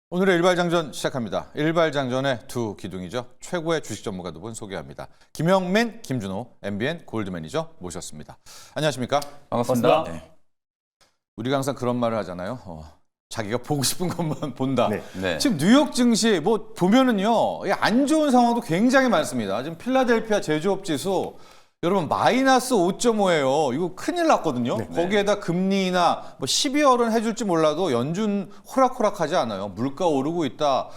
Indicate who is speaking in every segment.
Speaker 1: 오늘의 일발장전 시작합니다. 일발장전의 두 기둥이죠. 최고의 주식 전문가 두 분 소개합니다. 김영민, 김준호, MBN 골드 매니저 모셨습니다. 안녕하십니까?
Speaker 2: 반갑습니다.
Speaker 1: 네. 우리가 항상 그런 말을 하잖아요. 자기가 보고 싶은 것만 본다.
Speaker 2: 네.
Speaker 1: 지금 뉴욕 증시 뭐 보면은요, 안 좋은 상황도 굉장히 많습니다. 지금 필라델피아 제조업 지수 여러분 마이너스 5.5예요. 이거 큰일 났거든요.
Speaker 2: 네.
Speaker 1: 거기에다 금리나 뭐 12월은 해줄지 몰라도 연준 호락호락하지 않아요. 물가 오르고 있다.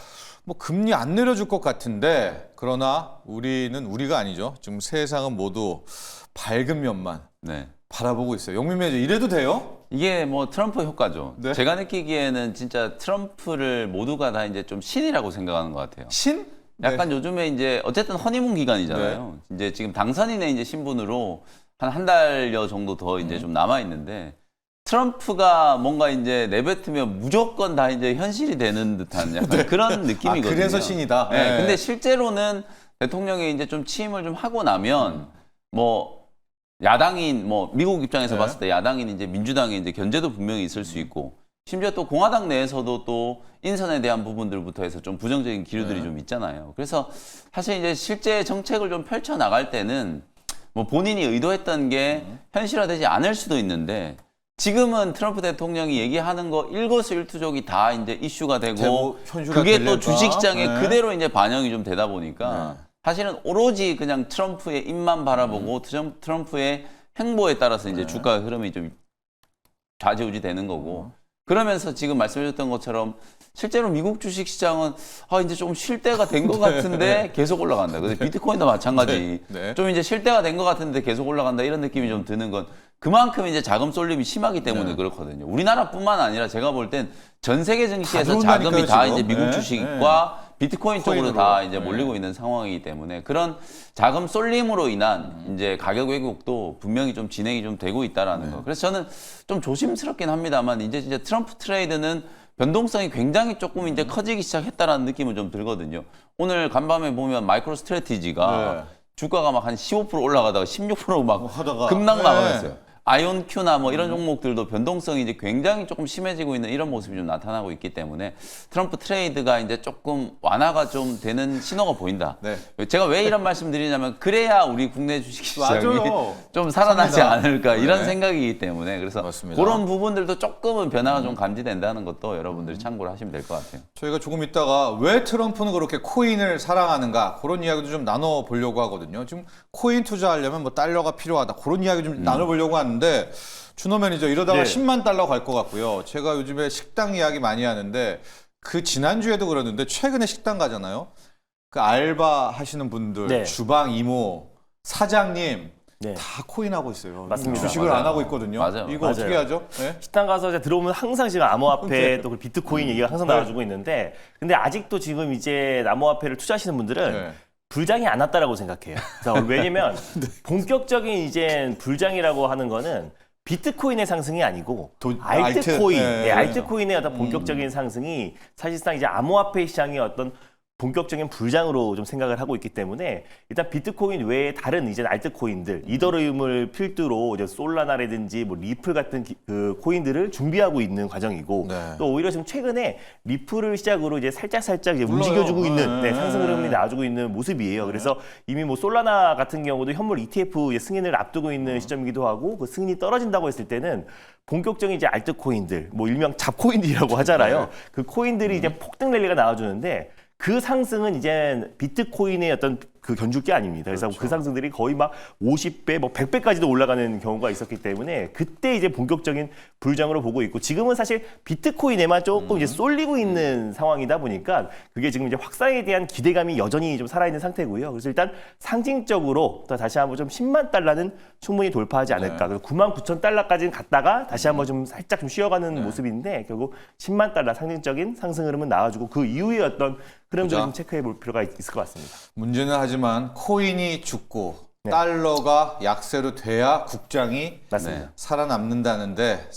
Speaker 1: 뭐 금리 안 내려줄 것 같은데 그러나 우리가 아니죠. 지금 세상은 모두 밝은 면만 바라보고 있어요. 영민 매니저 이래도 돼요?
Speaker 2: 이게 뭐 트럼프 효과죠.
Speaker 1: 네.
Speaker 2: 제가 느끼기에는 진짜 트럼프를 모두가 다 이제 좀 신이라고 생각하는 것 같아요.
Speaker 1: 신?
Speaker 2: 약간 요즘에 이제 어쨌든 허니문 기간이잖아요. 이제 지금 당선인의 이제 신분으로 한 달여 정도 더 이제 좀 남아 있는데 트럼프가 뭔가 이제 내뱉으면 무조건 다 이제 현실이 되는 듯한 약간 그런 느낌이거든요.
Speaker 1: 그래서 신이다.
Speaker 2: 네. 근데 실제로는 대통령이 이제 좀 취임을 좀 하고 나면 뭐 야당인 뭐 미국 입장에서 봤을 때 야당인 이제 민주당의 이제 견제도 분명히 있을 수 있고 심지어 또 공화당 내에서도 또 인선에 대한 부분들부터 해서 좀 부정적인 기류들이 좀 있잖아요. 그래서 사실 이제 실제 정책을 좀 펼쳐 나갈 때는 뭐 본인이 의도했던 게 현실화되지 않을 수도 있는데 지금은 트럼프 대통령이 얘기하는 거 일거수일투족이 다 이제 이슈가 되고 그게 또 주식시장에 그대로 이제 반영이 좀 되다 보니까 사실은 오로지 그냥 트럼프의 입만 바라보고 트럼프의 행보에 따라서 이제 주가 흐름이 좀 좌지우지 되는 거고 그러면서 지금 말씀해줬던 것처럼 실제로 미국 주식시장은 이제 좀 쉴 때가 된 것 같은데 계속 올라간다. 그래서 비트코인도 마찬가지. 좀 이제 쉴 때가 된 것 같은데 계속 올라간다 이런 느낌이 좀 드는 건 그만큼 이제 자금 쏠림이 심하기 때문에 그렇거든요. 우리나라뿐만 아니라 제가 볼 땐 전 세계 증시에서 자금이 다 이제 미국 주식과 비트코인 쪽으로 다 이제 몰리고 있는 상황이기 때문에 그런 자금 쏠림으로 인한 이제 가격 왜곡도 분명히 좀 진행이 좀 되고 있다라는 거. 그래서 저는 좀 조심스럽긴 합니다만 이제 진짜 트럼프 트레이드는 변동성이 굉장히 조금 이제 커지기 시작했다라는 느낌은 좀 들거든요. 오늘 간밤에 보면 마이크로 스트래티지가 주가가 막 한 15% 올라가다가 16% 막 급락 나가겠어요. 아이온큐나 뭐 이런 종목들도 변동성이 이제 굉장히 조금 심해지고 있는 이런 모습이 좀 나타나고 있기 때문에 트럼프 트레이드가 이제 조금 완화가 좀 되는 신호가 보인다. 제가 왜 이런 말씀 드리냐면 그래야 우리 국내 주식시장이 좀 살아나지 않을까 이런 생각이기 때문에 그래서 그런 부분들도 조금은 변화가 좀 감지된다는 것도 여러분들이 참고를 하시면 될 것 같아요.
Speaker 1: 저희가 조금 있다가 왜 트럼프는 그렇게 코인을 사랑하는가 그런 이야기도 좀 나눠보려고 하거든요. 지금 코인 투자하려면 뭐 달러가 필요하다 그런 이야기 좀 나눠보려고 하는데 준호 매니저 이러다가 10만 달러 갈 것 같고요. 제가 요즘에 식당 이야기 많이 하는데 그 지난주에도 그랬는데 최근에 식당 가잖아요. 그 알바 하시는 분들, 주방 이모, 사장님 다 코인하고 있어요.
Speaker 3: 맞습니다.
Speaker 1: 주식을 안 하고 있거든요. 이거 어떻게 하죠?
Speaker 3: 식당 가서 이제 들어오면 항상 지금 암호화폐 또 비트코인 얘기가 항상 나와주고 있는데 근데 아직도 지금 이제 암호화폐를 투자하시는 분들은 불장이 안 왔다라고 생각해요. 왜냐면 본격적인 이제 불장이라고 하는 거는 비트코인의 상승이 아니고 알트코인, 알트코인의 어떤 본격적인 상승이 사실상 이제 암호화폐 시장의 어떤 본격적인 불장으로 좀 생각을 하고 있기 때문에 일단 비트코인 외에 다른 이제 알트코인들, 이더리움을 필두로 이제 솔라나라든지 뭐 리플 같은 그 코인들을 준비하고 있는 과정이고 또 오히려 지금 최근에 리플을 시작으로 이제 살짝 이제 움직여주고 있는 상승 흐름이 나와주고 있는 모습이에요. 그래서 이미 뭐 솔라나 같은 경우도 현물 ETF 승인을 앞두고 있는 시점이기도 하고 그 승인이 떨어진다고 했을 때는 본격적인 이제 알트코인들, 뭐 일명 잡코인들이라고 하잖아요. 그 코인들이 이제 폭등 랠리가 나와주는데. 그 상승은 이제 비트코인의 어떤 그 견줄 게 아닙니다. 그래서 그 상승들이 거의 막 50배, 뭐 100배까지도 올라가는 경우가 있었기 때문에 그때 이제 본격적인 불장으로 보고 있고 지금은 사실 비트코인에만 조금 이제 쏠리고 있는 상황이다 보니까 그게 지금 이제 확산에 대한 기대감이 여전히 좀 살아있는 상태고요. 그래서 일단 상징적으로 또 다시 한번 좀 10만 달러는 충분히 돌파하지 않을까. 그래서 9만 9천 달러까지는 갔다가 다시 한번 좀 살짝 좀 쉬어가는 모습인데 결국 10만 달러 상징적인 상승 흐름은 나와주고 그 이후에 어떤 흐름들을 좀 체크해 볼 필요가 있을 것 같습니다.
Speaker 1: 문제는 하지만 코인이 죽고 달러가 약세로 돼야 국장이 살아난다는데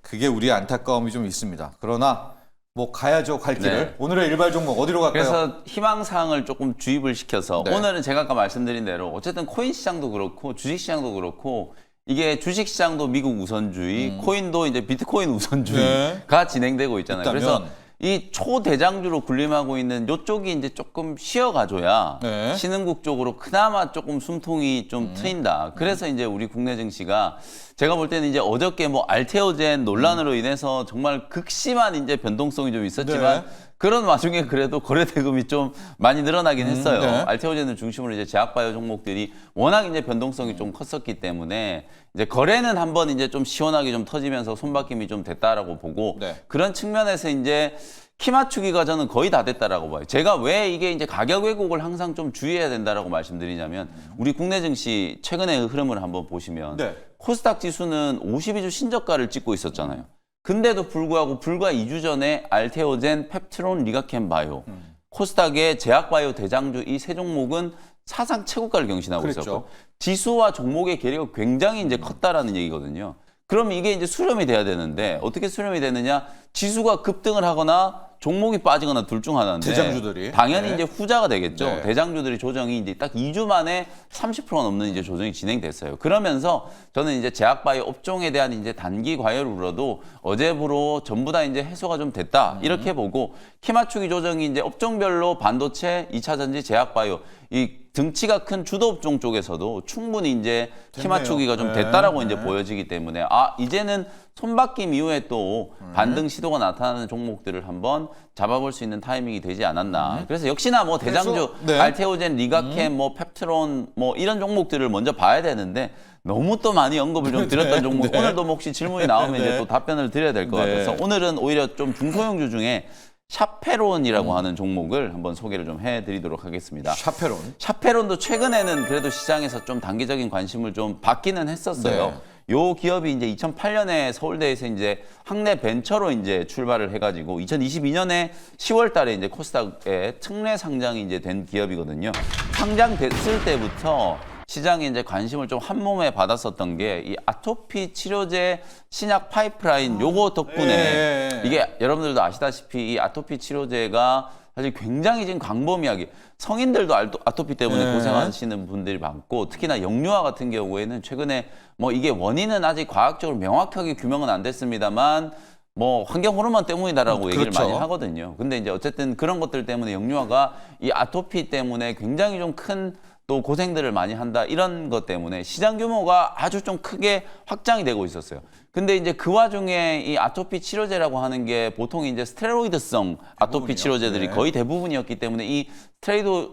Speaker 1: 그게 우리의 안타까움이 좀 있습니다. 그러나 뭐 가야죠, 갈 길을. 오늘의 일발 종목 어디로 갈까요?
Speaker 2: 그래서 희망사항을 조금 주입을 시켜서 오늘은 제가 아까 말씀드린 대로 어쨌든 코인 시장도 그렇고 주식 시장도 그렇고 이게 주식 시장도 미국 우선주의, 코인도 이제 비트코인 우선주의가 진행되고 있다면. 그래서 이 초대장주로 군림하고 있는 요쪽이 이제 조금 쉬어가줘야
Speaker 1: 네.
Speaker 2: 신흥국 쪽으로 그나마 조금 숨통이 좀 트인다. 그래서 이제 우리 국내 증시가 제가 볼 때는 이제 어저께 뭐 알테오젠 논란으로 인해서 정말 극심한 이제 변동성이 좀 있었지만
Speaker 1: 네.
Speaker 2: 그런 와중에 그래도 거래 대금이 좀 많이 늘어나긴 했어요.
Speaker 1: 네.
Speaker 2: 알테오젠을 중심으로 이제 제약바이오 종목들이 워낙 이제 변동성이 좀 컸었기 때문에 이제 거래는 한번 이제 좀 시원하게 좀 터지면서 손바뀜이 좀 됐다라고 보고
Speaker 1: 네.
Speaker 2: 그런 측면에서 이제 키 맞추기가 저는 거의 다 됐다라고 봐요. 제가 왜 이게 이제 가격 왜곡을 항상 좀 주의해야 된다라고 말씀드리냐면 우리 국내 증시 최근의 흐름을 한번 보시면
Speaker 1: 네.
Speaker 2: 코스닥 지수는 52주 신저가를 찍고 있었잖아요. 근데도 불구하고 불과 2주 전에 알테오젠, 펩트론, 리가캠 바이오, 코스닥의 제약바이오 대장주 이 세 종목은 사상 최고가를 경신하고
Speaker 1: 그랬죠.
Speaker 2: 있었고 지수와 종목의 괴리가 굉장히 이제 컸다라는 얘기거든요. 그럼 이게 이제 수렴이 돼야 되는데 어떻게 수렴이 되느냐? 지수가 급등을 하거나 종목이 빠지거나 둘 중 하나인데
Speaker 1: 대장주들이.
Speaker 2: 당연히
Speaker 1: 네.
Speaker 2: 이제 후자가 되겠죠.
Speaker 1: 네.
Speaker 2: 대장주들이 조정이 이제 딱 2주 만에 30% 넘는 이제 조정이 진행됐어요. 그러면서 저는 이제 제약바이오 업종에 대한 이제 단기 과열으로도 어제부로 전부 다 이제 해소가 좀 됐다. 이렇게 보고 키 맞추기 조정이 이제 업종별로 반도체, 2차 전지, 제약바이오 이 등치가 큰 주도 업종 쪽에서도 충분히 이제 키
Speaker 1: 됐네요.
Speaker 2: 맞추기가 좀
Speaker 1: 네.
Speaker 2: 됐다라고 이제
Speaker 1: 네.
Speaker 2: 보여지기 때문에 이제는 손바뀜 이후에 또 반등 시도가 나타나는 종목들을 한번 잡아볼 수 있는 타이밍이 되지 않았나. 그래서 역시나 뭐 대장주,
Speaker 1: 그래서, 네.
Speaker 2: 알테오젠, 리가캠, 뭐 펩트론 뭐 이런 종목들을 먼저 봐야 되는데 너무 또 많이 언급을 좀 드렸던 종목.
Speaker 1: 네.
Speaker 2: 오늘도 뭐 혹시 질문이 나오면 이제 또 답변을 드려야 될 것
Speaker 1: 네.
Speaker 2: 같아서 오늘은 오히려 좀 중소형주 중에 샤페론이라고 하는 종목을 한번 소개를 좀 해드리도록 하겠습니다.
Speaker 1: 샤페론.
Speaker 2: 샤페론도 최근에는 그래도 시장에서 좀 단기적인 관심을 좀 받기는 했었어요.
Speaker 1: 네.
Speaker 2: 요 기업이 이제 2008년에 서울대에서 이제 학내 벤처로 이제 출발을 해가지고 2022년에 10월 달에 이제 코스닥에 특례 상장이 이제 된 기업이거든요. 상장됐을 때부터 시장에 이제 관심을 좀 한 몸에 받았었던 게 이 아토피 치료제 신약 파이프라인 요거 덕분에
Speaker 1: 예.
Speaker 2: 이게 여러분들도 아시다시피 이 아토피 치료제가 사실 굉장히 지금 광범위하게 성인들도 아토피 때문에
Speaker 1: 네.
Speaker 2: 고생하시는 분들이 많고 특히나 영유아 같은 경우에는 최근에 뭐 이게 원인은 아직 과학적으로 명확하게 규명은 안 됐습니다만 뭐 환경 호르몬 때문이다라고 얘기를
Speaker 1: 그렇죠.
Speaker 2: 많이 하거든요. 근데 이제 어쨌든 그런 것들 때문에 영유아가 이 아토피 때문에 굉장히 좀 큰 또 고생들을 많이 한다 이런 것 때문에 시장 규모가 아주 좀 크게 확장이 되고 있었어요. 근데 이제 그 와중에 이 아토피 치료제라고 하는 게 보통 이제 스테로이드성 아토피
Speaker 1: 대부분이요.
Speaker 2: 치료제들이
Speaker 1: 네.
Speaker 2: 거의 대부분이었기 때문에 이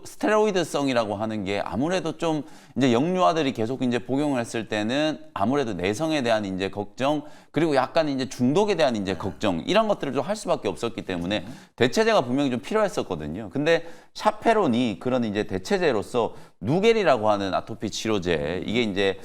Speaker 2: 스테로이드성이라고 하는 게 아무래도 좀 이제 영유아들이 계속 이제 복용을 했을 때는 아무래도 내성에 대한 이제 걱정 그리고 약간 이제 중독에 대한 이제 걱정 이런 것들을 좀 할 수밖에 없었기 때문에 대체제가 분명히 좀 필요했었거든요. 근데 샤페론이 그런 이제 대체제로서 누겔이라고 하는 아토피 치료제 이게 이제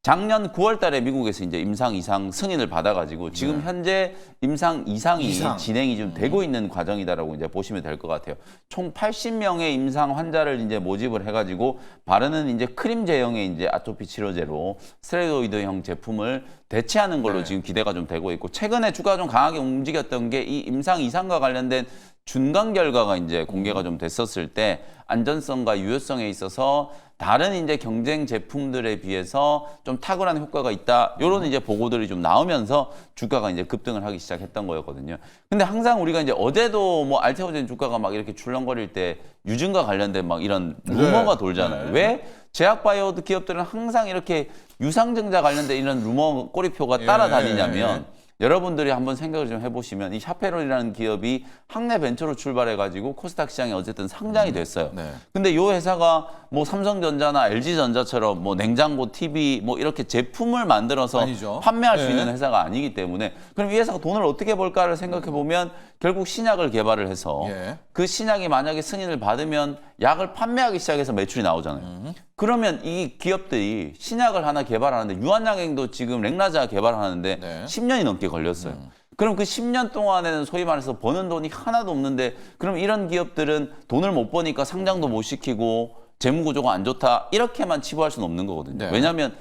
Speaker 2: 작년 9월 달에 미국에서 이제 임상 2상 승인을 받아가지고 지금 현재 임상 2상이
Speaker 1: 이상.
Speaker 2: 진행이 좀 되고 있는 과정이다라고 이제 보시면 될 것 같아요. 총 80명의 임상 환자를 이제 모집을 해가지고 바르는 이제 크림 제형의 이제 아토피 치료제로 스테로이드형 제품을 대체하는 걸로
Speaker 1: 네.
Speaker 2: 지금 기대가 좀 되고 있고 최근에 주가가 좀 강하게 움직였던 게 이 임상 2상과 관련된 준강 결과가 이제 공개가 좀 됐었을 때 안전성과 유효성에 있어서 다른 이제 경쟁 제품들에 비해서 좀 탁월한 효과가 있다. 요런 이제 보고들이 좀 나오면서 주가가 이제 급등을 하기 시작했던 거였거든요. 근데 항상 우리가 이제 어제도 뭐 알테오젠 주가가 막 이렇게 출렁거릴 때 유증과 관련된 막 이런 루머가 돌잖아요.
Speaker 1: 네.
Speaker 2: 왜 제약바이오 기업들은 항상 이렇게 유상증자 관련된 이런 루머 꼬리표가 따라다니냐면 여러분들이 한번 생각을 좀 해보시면 이 샤페론이라는 기업이 학내 벤처로 출발해가지고 코스닥 시장에 어쨌든 상장이 됐어요.
Speaker 1: 네.
Speaker 2: 근데 이 회사가 뭐 삼성전자나 LG전자처럼 뭐 냉장고, TV 뭐 이렇게 제품을 만들어서
Speaker 1: 아니죠.
Speaker 2: 판매할 수
Speaker 1: 네.
Speaker 2: 있는 회사가 아니기 때문에 그럼 이 회사가 돈을 어떻게 벌까를 생각해 보면 결국 신약을 개발을 해서
Speaker 1: 예.
Speaker 2: 그 신약이 만약에 승인을 받으면 약을 판매하기 시작해서 매출이 나오잖아요. 그러면 이 기업들이 신약을 하나 개발하는데 유한양행도 지금 렉나자 개발하는데
Speaker 1: 네.
Speaker 2: 10년이 넘게 걸렸어요. 그럼 그 10년 동안에는 소위 말해서 버는 돈이 하나도 없는데 그럼 이런 기업들은 돈을 못 버니까 상장도 못 시키고 재무 구조가 안 좋다 이렇게만 치부할 수는 없는 거거든요.
Speaker 1: 네.
Speaker 2: 왜냐하면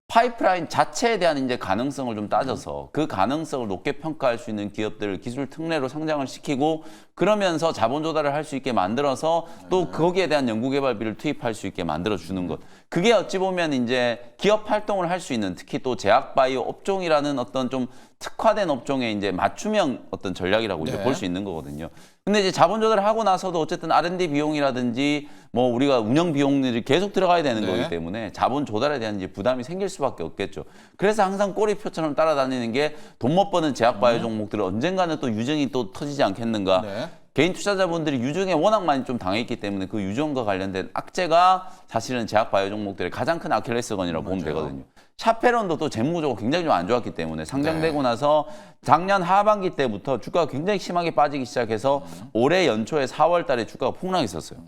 Speaker 2: 파이프라인 자체에 대한 이제 가능성을 좀 따져서 그 가능성을 높게 평가할 수 있는 기업들을 기술 특례로 상장을 시키고 그러면서 자본 조달을 할 수 있게 만들어서 또 거기에 대한 연구개발비를 투입할 수 있게 만들어 주는 것. 그게 어찌 보면 이제 기업 활동을 할 수 있는 특히 또 제약바이오 업종이라는 어떤 좀 특화된 업종의 이제 맞춤형 어떤 전략이라고 이제
Speaker 1: 네.
Speaker 2: 볼 수 있는 거거든요. 근데 이제 자본 조달을 하고 나서도 어쨌든 R&D 비용이라든지 뭐 우리가 운영 비용들이 계속 들어가야 되는
Speaker 1: 네.
Speaker 2: 거기 때문에 자본 조달에 대한 이제 부담이 생길 수밖에 없겠죠. 그래서 항상 꼬리표처럼 따라다니는 게 돈 못 버는 제약바이오 종목들은 언젠가는 또 유증이 또 터지지 않겠는가.
Speaker 1: 네.
Speaker 2: 개인 투자자분들이 유증에 워낙 많이 좀 당했기 때문에 그 유증과 관련된 악재가 사실은 제약바이오 종목들의 가장 큰 아킬레스건이라고 보면 되거든요. 샤페론도 또 재무적으로 굉장히 좀 안 좋았기 때문에 상장되고 나서 작년 하반기 때부터 주가가 굉장히 심하게 빠지기 시작해서 올해 연초에 4월 달에 주가가 폭락했었어요.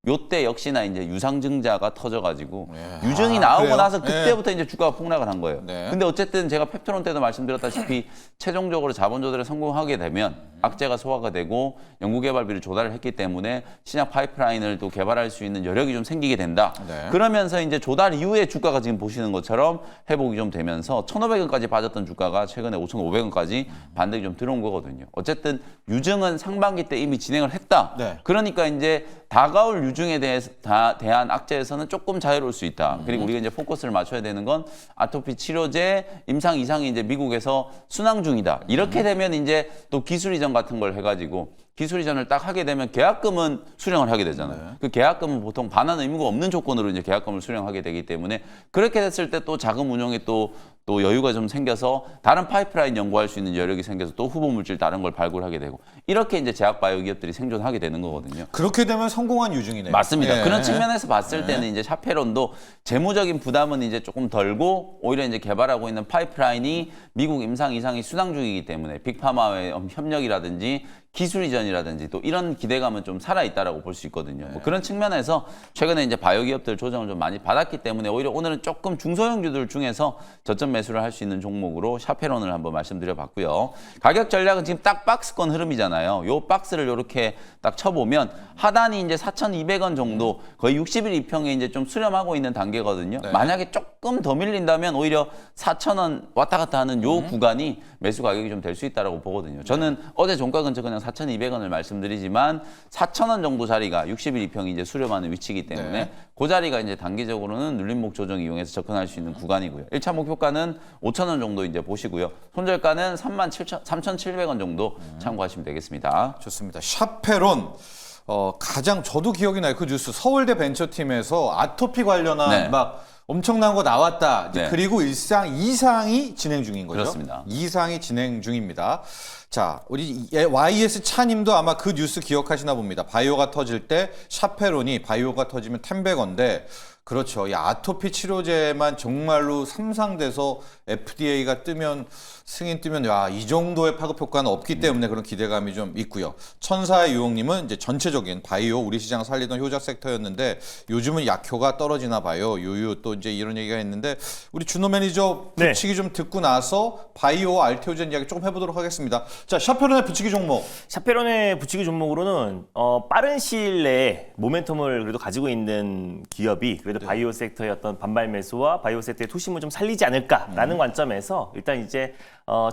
Speaker 2: 요때 역시나 이제 유상증자가 터져가지고 유증이 나오고
Speaker 1: 그래요?
Speaker 2: 나서 그때부터 이제 주가가 폭락을 한 거예요.
Speaker 1: 네.
Speaker 2: 근데 어쨌든 제가 펩토론 때도 말씀드렸다시피 최종적으로 자본 조달에 성공하게 되면 악재가 소화가 되고 연구개발비를 조달을 했기 때문에 신약 파이프라인을 또 개발할 수 있는 여력이 좀 생기게 된다.
Speaker 1: 네.
Speaker 2: 그러면서 이제 조달 이후에 주가가 지금 보시는 것처럼 회복이 좀 되면서 1,500원까지 빠졌던 주가가 최근에 5,500원까지 반등이 좀 들어온 거거든요. 어쨌든 유증은 상반기 때 이미 진행을 했다.
Speaker 1: 네.
Speaker 2: 그러니까 이제 다가올 유증에 대한 악재에서는 조금 자유로울 수 있다. 그리고 우리가 이제 포커스를 맞춰야 되는 건 아토피 치료제 임상 이상이 이제 미국에서 순항 중이다. 이렇게 되면 이제 또 기술 이전 같은 걸 해가지고 기술 이전을 딱 하게 되면 계약금은 수령을 하게 되잖아요. 그 계약금은 보통 반환 의무가 없는 조건으로 이제 계약금을 수령하게 되기 때문에 그렇게 됐을 때 또 자금 운용에 또 여유가 좀 생겨서 다른 파이프라인 연구할 수 있는 여력이 생겨서 또 후보 물질 다른 걸 발굴하게 되고 이렇게 이제 제약바이오 기업들이 생존하게 되는 거거든요.
Speaker 1: 그렇게 되면 성공한 유증이네요.
Speaker 2: 맞습니다.
Speaker 1: 예.
Speaker 2: 그런 측면에서 봤을 때는 이제 샤페론도 재무적인 부담은 이제 조금 덜고 오히려 이제 개발하고 있는 파이프라인이 미국 임상 이상이 순항 중이기 때문에 빅파마의 협력이라든지 기술 이전이라든지 또 이런 기대감은 좀 살아있다라고 볼 수 있거든요. 뭐 그런 측면에서 최근에 이제 바이오 기업들 조정을 좀 많이 받았기 때문에 오히려 오늘은 조금 중소형주들 중에서 저점 매수를 할 수 있는 종목으로 샤페론을 한번 말씀드려봤고요. 가격 전략은 지금 딱 박스권 흐름이잖아요. 요 박스를 이렇게 딱 쳐보면 하단이 이제 4,200원 정도 거의 60일 이평에 이제 좀 수렴하고 있는 단계거든요.
Speaker 1: 네.
Speaker 2: 만약에 조금 더 밀린다면 오히려 4,000원 왔다 갔다 하는 요 구간이 매수 가격이 좀 될 수 있다라고 보거든요. 저는 어제 종가 근처 그냥 4,200원을 말씀드리지만 4,000원 정도 자리가 60일 이평이 이제 수렴하는 위치이기 때문에
Speaker 1: 네.
Speaker 2: 그 자리가 이제 단기적으로는 눌림목 조정 이용해서 접근할 수 있는 구간이고요. 1차 목표가는 5,000원 정도 이제 보시고요. 손절가는 3,700원 정도 참고하시면 되겠습니다.
Speaker 1: 좋습니다. 샤페론. 가장 저도 기억이 나요. 그 뉴스 서울대 벤처팀에서 아토피 관련한
Speaker 2: 네.
Speaker 1: 막 엄청난 거 나왔다. 이제
Speaker 2: 네.
Speaker 1: 그리고 이상이 진행 중인 거죠.
Speaker 2: 그렇습니다.
Speaker 1: 이상이 진행 중입니다. 자, 우리 YS 차님도 아마 그 뉴스 기억하시나 봅니다. 바이오가 터질 때 샤페론이 바이오가 터지면 10백원인데 그렇죠. 이 아토피 치료제만 정말로 상상돼서 FDA가 승인 뜨면 이 정도의 파급 효과는 없기 때문에 그런 기대감이 좀 있고요. 천사의 유혹님은 이제 전체적인 바이오 우리 시장 살리던 효자 섹터였는데 요즘은 약효가 떨어지나 봐요. 유유 또 이제 이런 얘기가 있는데 우리 준호 매니저
Speaker 3: 네.
Speaker 1: 붙이기 좀 듣고 나서 바이오 알테오젠 이야기 조금 해보도록 하겠습니다. 자, 샤페론의 붙이기 종목.
Speaker 3: 샤페론의 붙이기 종목으로는 빠른 시일 내에 모멘텀을 그래도 가지고 있는 기업이 그래도 바이오 섹터의 어떤 반발 매수와 바이오 섹터의 투심을 좀 살리지 않을까라는 관점에서 일단 이제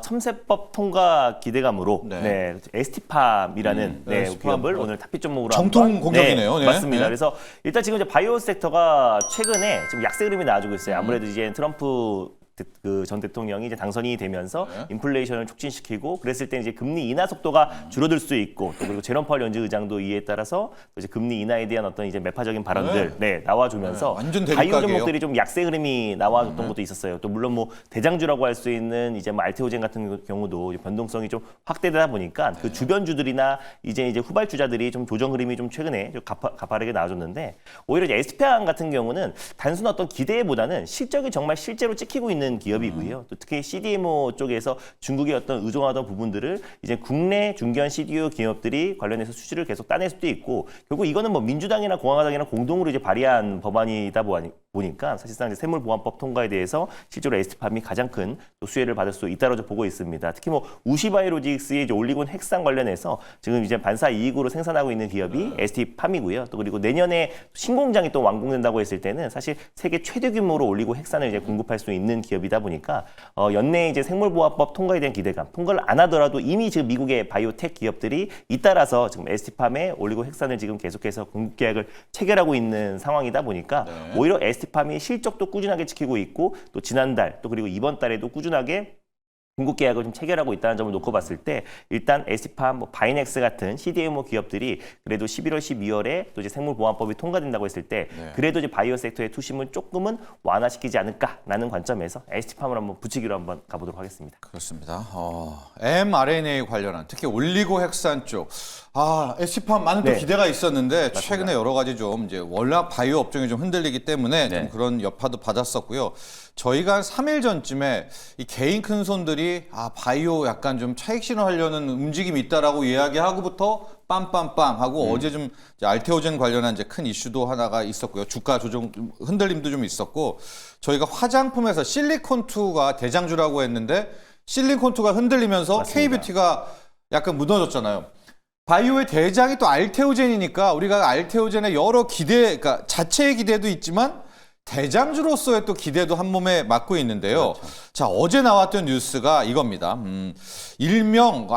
Speaker 3: 첨세법 통과 기대감으로
Speaker 1: 네.
Speaker 3: 에스티팜이라는
Speaker 1: 에스티팜.
Speaker 3: 기업을 오늘 탑픽 종목으로
Speaker 1: 정통
Speaker 3: 한번,
Speaker 1: 공격이네요. 네.
Speaker 3: 맞습니다.
Speaker 1: 네.
Speaker 3: 그래서 일단 지금 이제 바이오 섹터가 최근에 지금 약세 흐름이 나와주고 있어요. 아무래도 이제 트럼프 그 전 대통령이 이제 당선이 되면서 인플레이션을 촉진시키고 그랬을 때 이제 금리 인하 속도가 줄어들 수 있고 또 그리고 제롬 파월 연준 의장도 이에 따라서 이제 금리 인하에 대한 어떤 이제 매파적인 발언들 나와주면서
Speaker 1: 완전
Speaker 3: 바이오
Speaker 1: 대립각이에요.
Speaker 3: 종목들이 좀 약세 흐름이 나와줬던 것도 있었어요. 또 물론 뭐 대장주라고 할 수 있는 이제 뭐 알테오젠 같은 경우도 변동성이 좀 확대되다 보니까 그 주변주들이나 이제 후발주자들이 좀 조정 흐름이 좀 최근에 좀 가파르게 나와줬는데 오히려 이제 에스피안 같은 경우는 단순 어떤 기대보다는 실적이 정말 실제로 찍히고 있는 기업이고요. 또 특히 CDMO 쪽에서 중국의 어떤 의존하던 부분들을 이제 국내 중견 CDMO 기업들이 관련해서 수주를 계속 따낼 수도 있고 결국 이거는 뭐 민주당이나 공화당이나 공동으로 이제 발의한 법안이다 보니까 사실상 이제 생물보안법 통과에 대해서 실제로 ST팜이 가장 큰 또 수혜를 받을 수 있다고 보고 있습니다. 특히 뭐 우시바이오로직스의 이제 올리곤 핵산 관련해서 지금 이제 반사 이익으로 생산하고 있는 기업이 ST팜이고요. 또 그리고 내년에 신공장이 또 완공된다고 했을 때는 사실 세계 최대 규모로 올리고 핵산을 이제 공급할 수 있는 기업이다 보니까 연내에 이제 생물보안법 통과에 대한 기대감, 통과를 안 하더라도 이미 지금 미국의 바이오텍 기업들이 잇따라서 지금 ST팜에 올리고 핵산을 지금 계속해서 공급 계약을 체결하고 있는 상황이다 보니까 오히려 ST팜이 실적도 꾸준하게 지키고 있고 또 지난달 또 그리고 이번 달에도 꾸준하게 공급 계약을 좀 체결하고 있다는 점을 놓고 봤을 때 일단 ST팜, 뭐 바이넥스 같은 CDMO 기업들이 그래도 11월, 12월에 또 이제 생물보안법이 통과된다고 했을 때 그래도 이제 바이오 섹터의 투심을 조금은 완화시키지 않을까라는 관점에서 ST팜을 한번 붙이기로 한번 가보도록 하겠습니다.
Speaker 1: 그렇습니다. mRNA 관련한 특히 올리고 핵산 쪽. ST팜 많은 또
Speaker 3: 네.
Speaker 1: 기대가 있었는데 최근에 여러 가지 좀 이제 워낙 바이오 업종이 좀 흔들리기 때문에 좀 그런 여파도 받았었고요. 저희가 한 3일 전쯤에 이 개인 큰 손들이 바이오 약간 좀 차익 실현하려는 움직임이 있다라고 이야기하고부터 빰빰빰 하고 어제 좀 이제 알테오젠 관련한 이제 큰 이슈도 하나가 있었고요. 주가 조정 흔들림도 좀 있었고 저희가 화장품에서 실리콘2가 대장주라고 했는데 실리콘2가 흔들리면서 K뷰티가 약간 무너졌잖아요. 바이오의 대장이 또 알테오젠이니까 우리가 알테오젠의 여러 기대, 그러니까 자체의 기대도 있지만 대장주로서의 또 기대도 한 몸에 맡고 있는데요. 그렇죠. 자, 어제 나왔던 뉴스가 이겁니다. 일명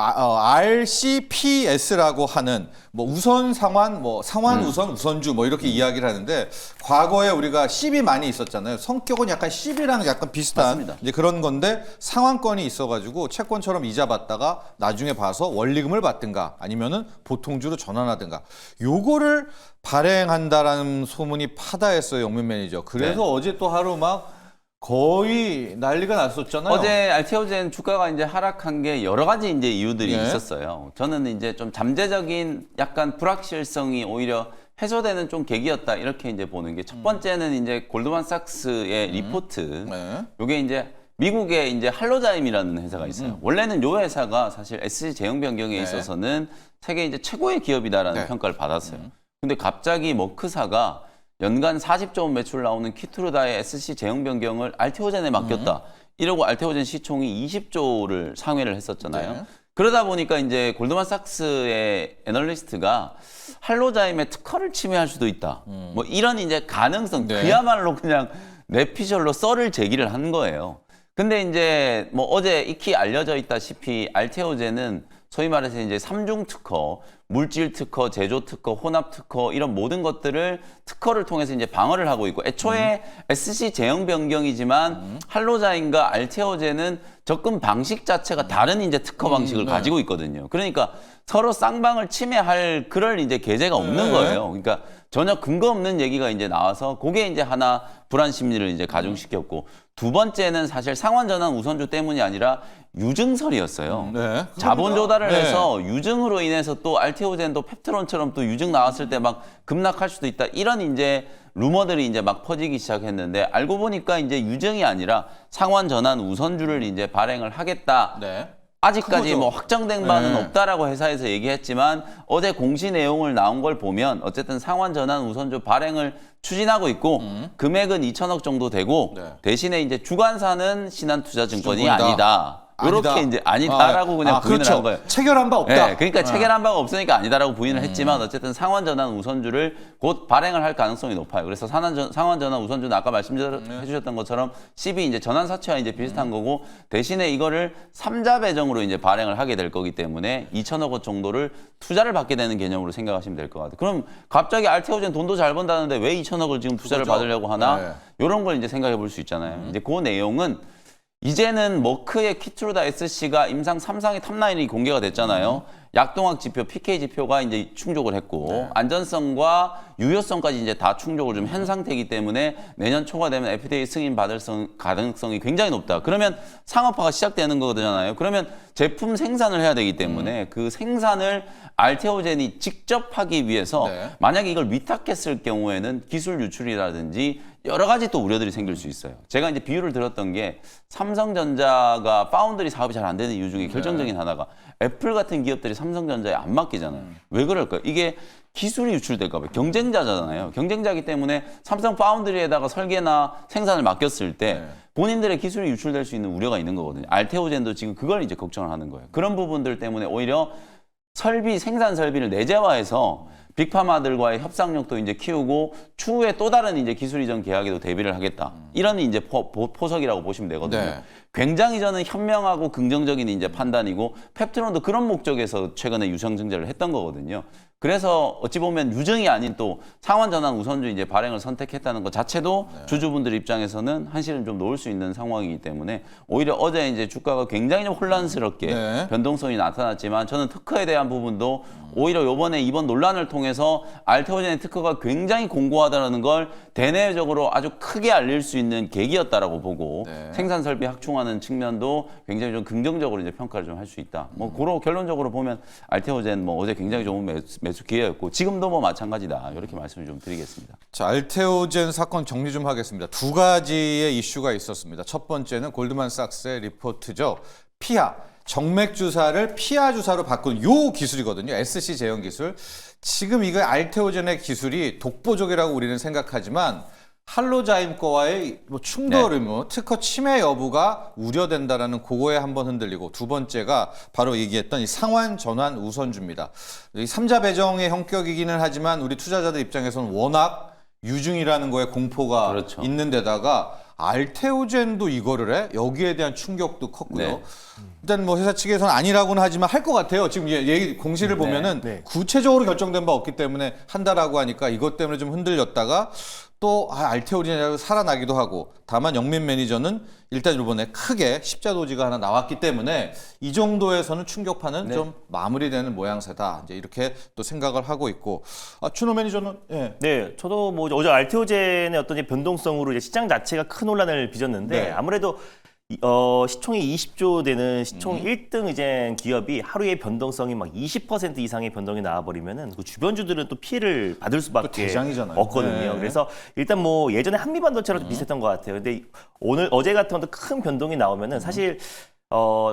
Speaker 1: RCPS라고 하는 뭐 우선 상환, 뭐 상환 우선, 우선주 뭐 이렇게 이야기를 하는데 과거에 우리가 CB 많이 있었잖아요. 성격은 약간 CB랑 약간 비슷한
Speaker 2: 맞습니다.
Speaker 1: 이제 그런 건데 상환권이 있어가지고 채권처럼 이자 받다가 나중에 봐서 원리금을 받든가 아니면은 보통주로 전환하든가 요거를 발행한다라는 소문이 파다했어요, 영민 매니저. 그래서 어제 또 하루 막 거의 난리가 났었잖아요.
Speaker 2: 어제 알테오젠 주가가 이제 하락한 게 여러 가지 이제 이유들이 있었어요. 저는 이제 좀 잠재적인 약간 불확실성이 오히려 해소되는 좀 계기였다 이렇게 이제 보는 게 첫 번째는 이제 골드만삭스의 리포트. 요게 이제 미국에 이제 할로자임이라는 회사가 있어요. 원래는 요 회사가 사실 SC 제형 변경에 있어서는 세계 이제 최고의 기업이다라는 평가를 받았어요. 근데 갑자기 머크사가 연간 40조 원 매출 나오는 키투르다의 SC 제형 변경을 알테오젠에 맡겼다. 이러고 알테오젠 시총이 20조를 상회를 했었잖아요. 그러다 보니까 이제 골드만삭스의 애널리스트가 할로자임의 특허를 침해할 수도 있다. 뭐 이런 이제 가능성, 그야말로 그냥 뇌피셜로 썰을 제기를 한 거예요. 근데 이제 뭐 어제 익히 알려져 있다시피 알테오젠은 소위 말해서 이제 3중 특허, 물질 특허, 제조 특허, 혼합 특허 이런 모든 것들을 특허를 통해서 이제 방어를 하고 있고 애초에 SC 제형 변경이지만 할로자임과 알테오젠은 접근 방식 자체가 다른 이제 특허 방식을 가지고 있거든요. 그러니까 서로 쌍방을 침해할 그럴 이제 계제가 없는 거예요. 그러니까 전혀 근거 없는 얘기가 이제 나와서 그게 이제 하나 불안 심리를 이제 가중시켰고 두 번째는 사실 상환 전환 우선주 때문이 아니라 유증설이었어요. 자본 조달을 해서 유증으로 인해서 또 알테오젠도 펩트론처럼 또 유증 나왔을 때 막 급락할 수도 있다. 이런 이제 루머들이 이제 막 퍼지기 시작했는데 알고 보니까 이제 유증이 아니라 상환 전환 우선주를 이제 발행을 하겠다. 아직까지 뭐 확정된 바는 없다라고 회사에서 얘기했지만 어제 공시 내용을 나온 걸 보면 어쨌든 상환 전환 우선주 발행을 추진하고 있고 금액은 2천억 정도 되고 대신에 이제 주관사는 신한투자증권이 아니다. 이렇게 이제 아니다라고 그냥 부인을 한 거예요.
Speaker 1: 체결한 바 없다.
Speaker 2: 네, 그러니까 체결한 바가 없으니까 아니다라고 부인을 했지만 어쨌든 상환 전환 우선주를 곧 발행을 할 가능성이 높아요. 그래서 상환 전환 우선주는 아까 말씀해 주셨던 것처럼 CB 이제 전환 사채와 이제 비슷한 거고 대신에 이거를 3자 배정으로 이제 발행을 하게 될 거기 때문에 2천억 원 정도를 투자를 받게 되는 개념으로 생각하시면 될 것 같아요. 그럼 갑자기 알테오젠 돈도 잘 번다는데 왜 2천억을 지금 투자를 받으려고 하나? 이런 걸 이제 생각해 볼 수 있잖아요. 이제 그 내용은 이제는 머크의 키투르다 SC가 임상 3상의 탑라인이 공개가 됐잖아요. 약동학 지표, PK 지표가 이제 충족을 했고 안전성과 유효성까지 이제 다 충족을 좀 한 상태이기 때문에 내년 초가 되면 FDA 승인 받을 가능성이 굉장히 높다. 그러면 상업화가 시작되는 거잖아요. 그러면 제품 생산을 해야 되기 때문에 그 생산을 알테오젠이 직접 하기 위해서 만약에 이걸 위탁했을 경우에는 기술 유출이라든지 여러 가지 또 우려들이 생길 수 있어요. 제가 이제 비유를 들었던 게 삼성전자가 파운드리 사업이 잘 안 되는 이유 중에 결정적인 하나가 애플 같은 기업들이 삼성전자에 안 맡기잖아요. 왜 그럴까요? 이게 기술이 유출될까 봐요. 경쟁자잖아요. 경쟁자이기 때문에 삼성 파운드리에다가 설계나 생산을 맡겼을 때 본인들의 기술이 유출될 수 있는 우려가 있는 거거든요. 알테오젠도 지금 그걸 이제 걱정을 하는 거예요. 그런 부분들 때문에 오히려 생산 설비를 내재화해서 빅파마들과의 협상력도 이제 키우고 추후에 또 다른 이제 기술 이전 계약에도 대비를 하겠다. 이런 이제 포석이라고 보시면 되거든요.
Speaker 1: 네.
Speaker 2: 굉장히 저는 현명하고 긍정적인 이제 판단이고 펩트론도 그런 목적에서 최근에 유상 증자를 했던 거거든요. 그래서 어찌 보면 유증이 아닌 또 상환 전환 우선주 이제 발행을 선택했다는 것 자체도 주주분들 입장에서는 한시름 좀 놓을 수 있는 상황이기 때문에 오히려 어제 이제 주가가 굉장히 좀 혼란스럽게 변동성이 나타났지만 저는 특허에 대한 부분도 오히려 이번 논란을 통해서 알테오젠의 특허가 굉장히 공고하다는 걸 대내적으로 아주 크게 알릴 수 있는 계기였다라고 보고 생산 설비 확충하는 측면도 굉장히 좀 긍정적으로 이제 평가를 좀 할 수 있다. 뭐 그런 결론적으로 보면 알테오젠 뭐 어제 굉장히 좋은 매수 기회였고 지금도 뭐 마찬가지다. 이렇게 말씀을 좀 드리겠습니다.
Speaker 1: 자, 알테오젠 사건 정리 좀 하겠습니다. 두 가지의 이슈가 있었습니다. 첫 번째는 골드만삭스의 리포트죠. 피하. 정맥 주사를 피하 주사로 바꾼 요 기술이거든요. SC 제형 기술. 지금 이거 알테오젠의 기술이 독보적이라고 우리는 생각하지만 할로자임 거와의 뭐 충돌 의무, 특허 침해 여부가 우려된다라는 그거에 한번 흔들리고 두 번째가 바로 얘기했던 이 상환 전환 우선주입니다. 이 3자 배정의 형격이기는 하지만 우리 투자자들 입장에서는 워낙 유증이라는 거에 공포가
Speaker 2: 그렇죠.
Speaker 1: 있는 데다가 알테오젠도 이거를 해? 여기에 대한 충격도 컸고요.
Speaker 2: 네.
Speaker 1: 일단 뭐 회사 측에서는 아니라고는 하지만 할 것 같아요. 지금 얘기 공시를 보면은 구체적으로 결정된 바 없기 때문에 한다라고 하니까 이것 때문에 좀 흔들렸다가 또 알테오젠이라고 살아나기도 하고 다만 영민 매니저는 일단 이번에 크게 십자도지가 하나 나왔기 때문에 이 정도에서는 충격파는 좀 마무리되는 모양새다. 이제 이렇게 또 생각을 하고 있고 준호 매니저는
Speaker 3: 네, 저도 뭐 어제 알테오젠의 어떤 이제 변동성으로 이제 시장 자체가 큰 혼란을 빚었는데 아무래도 시총이 20조 되는 시총 1등 이제 기업이 하루에 변동성이 막 20% 이상의 변동이 나와버리면은 그 주변주들은 또 피해를 받을 수밖에
Speaker 1: 대장이잖아요.
Speaker 3: 없거든요. 그래서 일단 뭐 예전에 한미반도체랑 좀 비슷했던 것 같아요. 근데 어제 같은 것도 큰 변동이 나오면은 사실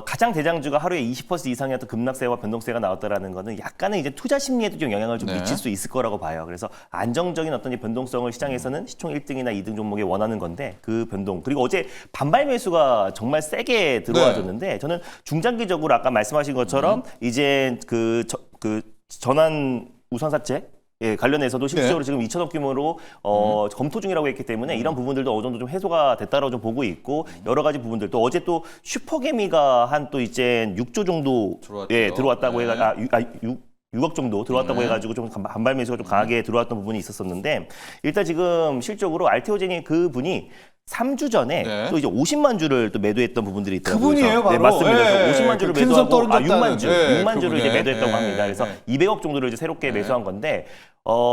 Speaker 3: 가장 대장주가 하루에 20% 이상의 어떤 급락세와 변동세가 나왔다라는 거는 약간은 이제 투자 심리에도 좀 영향을 좀 미칠 수 있을 거라고 봐요. 그래서 안정적인 어떤 변동성을 시장에서는 시총 1등이나 2등 종목에 원하는 건데 그 변동. 그리고 어제 반발 매수가 정말 세게 들어와줬는데 저는 중장기적으로 아까 말씀하신 것처럼 이제 그 전환 우선사채 관련해서도 실질적으로 지금 2천억 규모로 검토 중이라고 했기 때문에 이런 부분들도 어느 정도 좀 해소가 됐다라고 좀 보고 있고 여러 가지 부분들 또 어제 또 슈퍼개미가 한 또 이제 6조 정도 들어왔다고 해가 6억 정도 들어왔다고 해가지고 좀 반발 매수가 좀 강하게 들어왔던 부분이 있었었는데 일단 지금 실적으로 알테오젠이 그 분이 3주 전에 또 이제 50만 주를 또 매도했던 부분들이 있더라고요.
Speaker 1: 그분이에요, 바로.
Speaker 3: 네, 맞습니다. 50만 주를 매도하고 6만 주, 6만 주를 이제 매도했다고 합니다. 그래서 200억 정도를 이제 새롭게 매수한 건데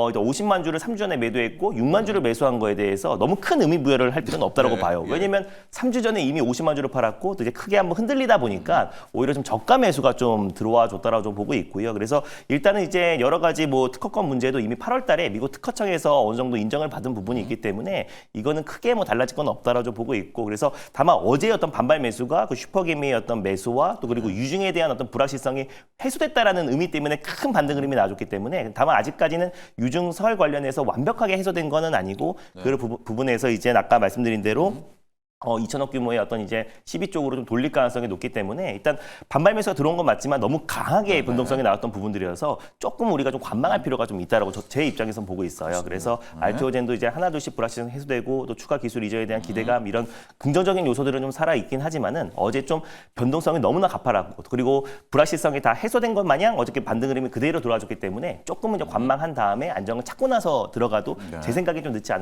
Speaker 3: 이제 50만 주를 3주 전에 매도했고 6만 주를 매수한 거에 대해서 너무 큰 의미 부여를 할 필요는 없다라고 봐요. 왜냐면 3주 전에 이미 50만 주를 팔았고 또 이제 크게 한번 흔들리다 보니까 오히려 좀 저가 매수가 좀 들어와 줬다라고 좀 보고 있고요. 그래서 일단은 이제 여러 가지 뭐 특허권 문제도 이미 8월 달에 미국 특허청에서 어느 정도 인정을 받은 부분이 있기 때문에 이거는 크게 뭐 달라질 건 없다라고 좀 보고 있고 그래서 다만 어제의 어떤 반발 매수가 그 슈퍼개미의 어떤 매수와 또 그리고 유증에 대한 어떤 불확실성이 해소됐다라는 의미 때문에 큰 반등 흐름이 나와줬기 때문에 다만 아직까지는 유증설 관련해서 완벽하게 해소된 거는 아니고 그 부분에서 이제 아까 말씀드린 대로 2천억 규모의 어떤 이제 12쪽으로 좀 돌릴 가능성이 높기 때문에 일단 반발 매수가 들어온 건 맞지만 너무 강하게 변동성이 나왔던 부분들이어서 조금 우리가 좀 관망할 필요가 좀 있다라고 제 입장에서 보고 있어요. 그래서 알테오젠도 이제 하나둘씩 불확실성 해소되고 또 추가 기술 이전에 대한 기대감 이런 긍정적인 요소들은 좀 살아 있긴 하지만은 어제 좀 변동성이 너무나 가파랐고 그리고 불확실성이 다 해소된 것 마냥 어저께 반등 흐름이 그대로 들어와줬기 때문에 조금은 좀 관망한 다음에 안정을 찾고 나서 들어가도 제 생각에 좀 늦지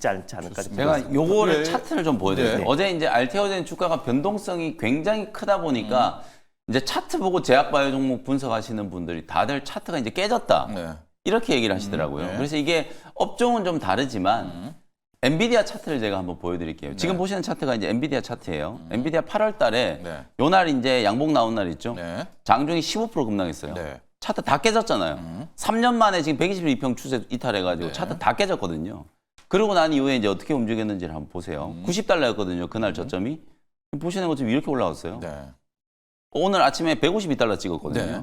Speaker 3: 않지 않을까 싶습니다.
Speaker 2: 제가 요거를 차트를 좀 보여드릴게요. 어제 이제 알테오젠 주가가 변동성이 굉장히 크다 보니까 이제 차트 보고 제약바이오 종목 분석하시는 분들이 다들 차트가 이제 깨졌다. 이렇게 얘기를 하시더라고요. 그래서 이게 업종은 좀 다르지만 엔비디아 차트를 제가 한번 보여드릴게요. 지금 보시는 차트가 이제 엔비디아 차트예요. 엔비디아 8월 달에 요 날 이제 양봉 나온 날 있죠. 장중이 15% 급락했어요. 차트 다 깨졌잖아요. 3년 만에 지금 122평 추세 이탈해가지고 차트 다 깨졌거든요. 그러고 난 이후에 이제 어떻게 움직였는지를 한번 보세요. $90였거든요. 그날 저점이. 보시는 것처럼 이렇게 올라왔어요. 오늘 아침에 152달러 찍었거든요.
Speaker 1: 네.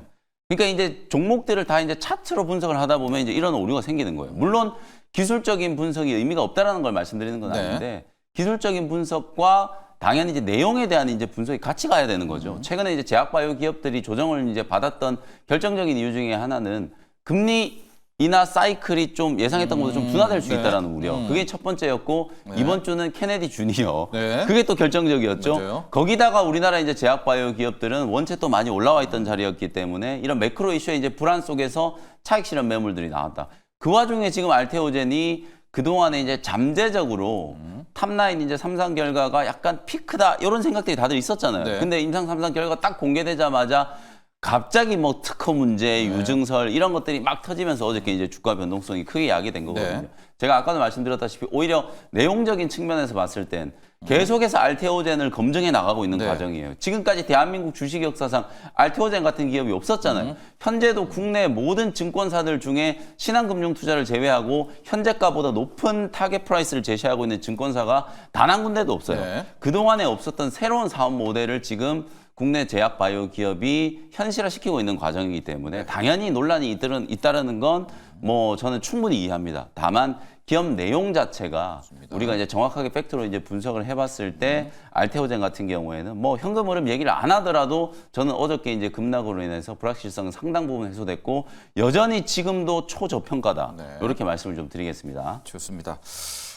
Speaker 2: 그러니까 이제 종목들을 다 이제 차트로 분석을 하다 보면 이제 이런 오류가 생기는 거예요. 물론 기술적인 분석이 의미가 없다라는 걸 말씀드리는 건
Speaker 1: 네.
Speaker 2: 아닌데 기술적인 분석과 당연히 이제 내용에 대한 이제 분석이 같이 가야 되는 거죠. 최근에 이제 제약바이오 기업들이 조정을 이제 받았던 결정적인 이유 중에 하나는 금리 인하 사이클이 좀 예상했던 것보다 좀 둔화될 수
Speaker 1: 네.
Speaker 2: 있다라는 우려. 그게 첫 번째였고
Speaker 1: 네.
Speaker 2: 이번 주는 케네디 주니어.
Speaker 1: 네.
Speaker 2: 그게 또 결정적이었죠.
Speaker 1: 맞아요.
Speaker 2: 거기다가 우리나라 이제 제약바이오 기업들은 원체 또 많이 올라와 있던 자리였기 때문에 이런 매크로 이슈의 이제 불안 속에서 차익 실현 매물들이 나왔다. 그 와중에 지금 알테오젠이 그동안에 이제 잠재적으로 탑라인 이제 삼상 결과가 약간 피크다 이런 생각들이 다들 있었잖아요.
Speaker 1: 네.
Speaker 2: 근데 임상 삼상 결과 딱 공개되자마자 갑자기 뭐 특허 문제, 유증설 이런 것들이 막 터지면서 어저께 이제 주가 변동성이 크게 야기된 거거든요.
Speaker 1: 네.
Speaker 2: 제가 아까도 말씀드렸다시피 오히려 내용적인 측면에서 봤을 땐 계속해서 알테오젠을 검증해 나가고 있는
Speaker 1: 네.
Speaker 2: 과정이에요. 지금까지 대한민국 주식 역사상 알테오젠 같은 기업이 없었잖아요. 현재도 국내 모든 증권사들 중에 신한금융 투자를 제외하고 현재가보다 높은 타겟 프라이스를 제시하고 있는 증권사가 단 한 군데도 없어요.
Speaker 1: 네.
Speaker 2: 그동안에 없었던 새로운 사업 모델을 지금 국내 제약 바이오 기업이 현실화시키고 있는 과정이기 때문에 당연히 논란이 잇따르는 건 뭐 저는 충분히 이해합니다. 다만 기업 내용 자체가 우리가 이제 정확하게 팩트로 이제 분석을 해봤을 때 알테오젠 같은 경우에는 뭐 현금 흐름 얘기를 안 하더라도 저는 어저께 이제 급락으로 인해서 불확실성은 상당 부분 해소됐고 여전히 지금도 초저평가다.
Speaker 1: 네.
Speaker 2: 이렇게 말씀을 좀 드리겠습니다.
Speaker 1: 좋습니다.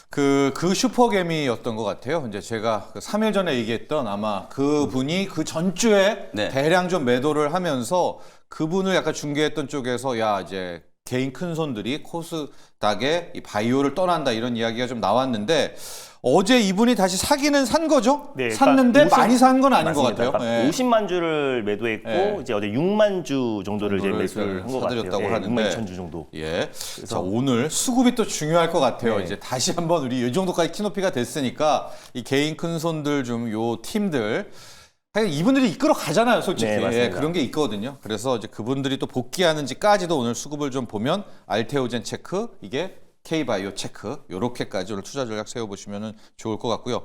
Speaker 1: 그 슈퍼개미였던 것 같아요. 이제 제가 3일 전에 얘기했던 아마 그 분이 그 전주에
Speaker 2: 네.
Speaker 1: 대량 좀 매도를 하면서 그분을 약간 중개했던 쪽에서 야 이제 개인 큰 손들이 코스닥의 이 바이오를 떠난다 이런 이야기가 좀 나왔는데 어제 이분이 다시 사기는 산 거죠?
Speaker 3: 네,
Speaker 1: 샀는데
Speaker 3: 그러니까
Speaker 1: 많이 산 건 아닌 것
Speaker 3: 맞습니다.
Speaker 1: 같아요.
Speaker 3: 그러니까
Speaker 1: 네.
Speaker 3: 50만 주를 매도했고
Speaker 1: 네.
Speaker 3: 이제 어제 6만 주 정도를 이제
Speaker 1: 정도를
Speaker 3: 매수를 한 것 같아요.
Speaker 1: 사들였다고
Speaker 3: 예,
Speaker 1: 하는데.
Speaker 3: 6만 2천 주 정도.
Speaker 1: 예. 자, 오늘 수급이 또 중요할 것 같아요.
Speaker 3: 네.
Speaker 1: 이제 다시 한번 우리 이 정도까지 키높이가 됐으니까 이 개인 큰 손들 좀 요 팀들 하여간 이분들이 이끌어 가잖아요, 솔직히.
Speaker 3: 네, 맞습니다.
Speaker 1: 예, 그런 게 있거든요. 그래서 이제 그분들이 또 복귀하는지까지도 오늘 수급을 좀 보면 알테오젠 체크, 이게 K바이오 체크, 요렇게까지 오늘 투자 전략 세워보시면 좋을 것 같고요.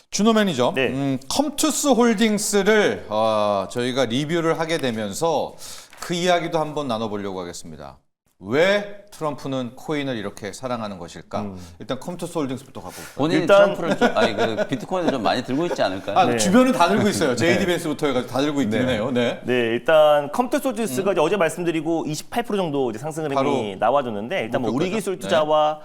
Speaker 1: 준호 매니저,
Speaker 3: 네.
Speaker 1: 컴투스 홀딩스를 저희가 리뷰를 하게 되면서 그 이야기도 한번 나눠보려고 하겠습니다. 왜 트럼프는 코인을 이렇게 사랑하는 것일까? 일단 컴투스 홀딩스부터 가볼까요?
Speaker 2: 본인이
Speaker 3: 일단-
Speaker 2: 트럼프를 좀, 아니 그 비트코인을 좀 많이 들고 있지 않을까요?
Speaker 1: 아,
Speaker 3: 네.
Speaker 1: 주변은 다 들고 있어요. JD 벤스부터 해가지고 다 들고 있긴 해요. 네.
Speaker 3: 네, 일단 컴퓨터 소지스가 이제 어제 말씀드리고 28% 정도 이제 상승 흐름이
Speaker 1: 바로
Speaker 3: 나와줬는데 일단 뭐
Speaker 1: 목표가죠.
Speaker 3: 우리기술투자와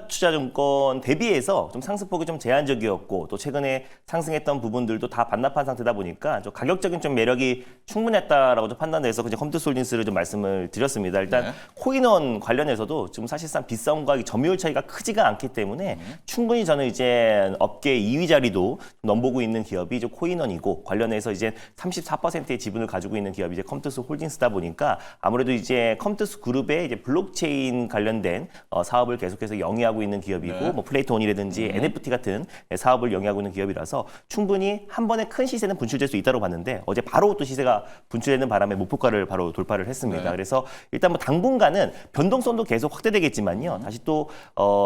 Speaker 3: 하나투자증권 대비해서 좀 상승폭이 좀 제한적이었고 또 최근에 상승했던 부분들도 다 반납한 상태다 보니까 좀 가격적인 좀 매력이 충분했다라고 좀 판단돼서 그냥 컴퓨터 홀딩스를 좀 말씀을 드렸습니다. 일단
Speaker 1: 네.
Speaker 3: 코인원 관련해서도 지금 사실상 비싸움과 점유율 차이가 크지가 않기 때문에 충분히 저는 이제 업계 2위 자리도 넘보고 있는 기업이 이제 코인원이고 관련해서 이제 34%의 지분을 가지고 있는 기업이 이제 컴투스 홀딩스다 보니까 아무래도 이제 컴투스 그룹의 이제 블록체인 관련된 사업을 계속해서 영위하고 있는 기업이고
Speaker 1: 네.
Speaker 3: 뭐 플레이톤이라든지 NFT 같은 사업을 영위하고 있는 기업이라서 충분히 한 번에 큰 시세는 분출될 수 있다고 봤는데 어제 바로 또 시세가 분출되는 바람에 목표가를 바로 돌파를 했습니다.
Speaker 1: 네.
Speaker 3: 그래서 일단 뭐 당분간은 변동성도 계속 확대되겠지만요. 다시 또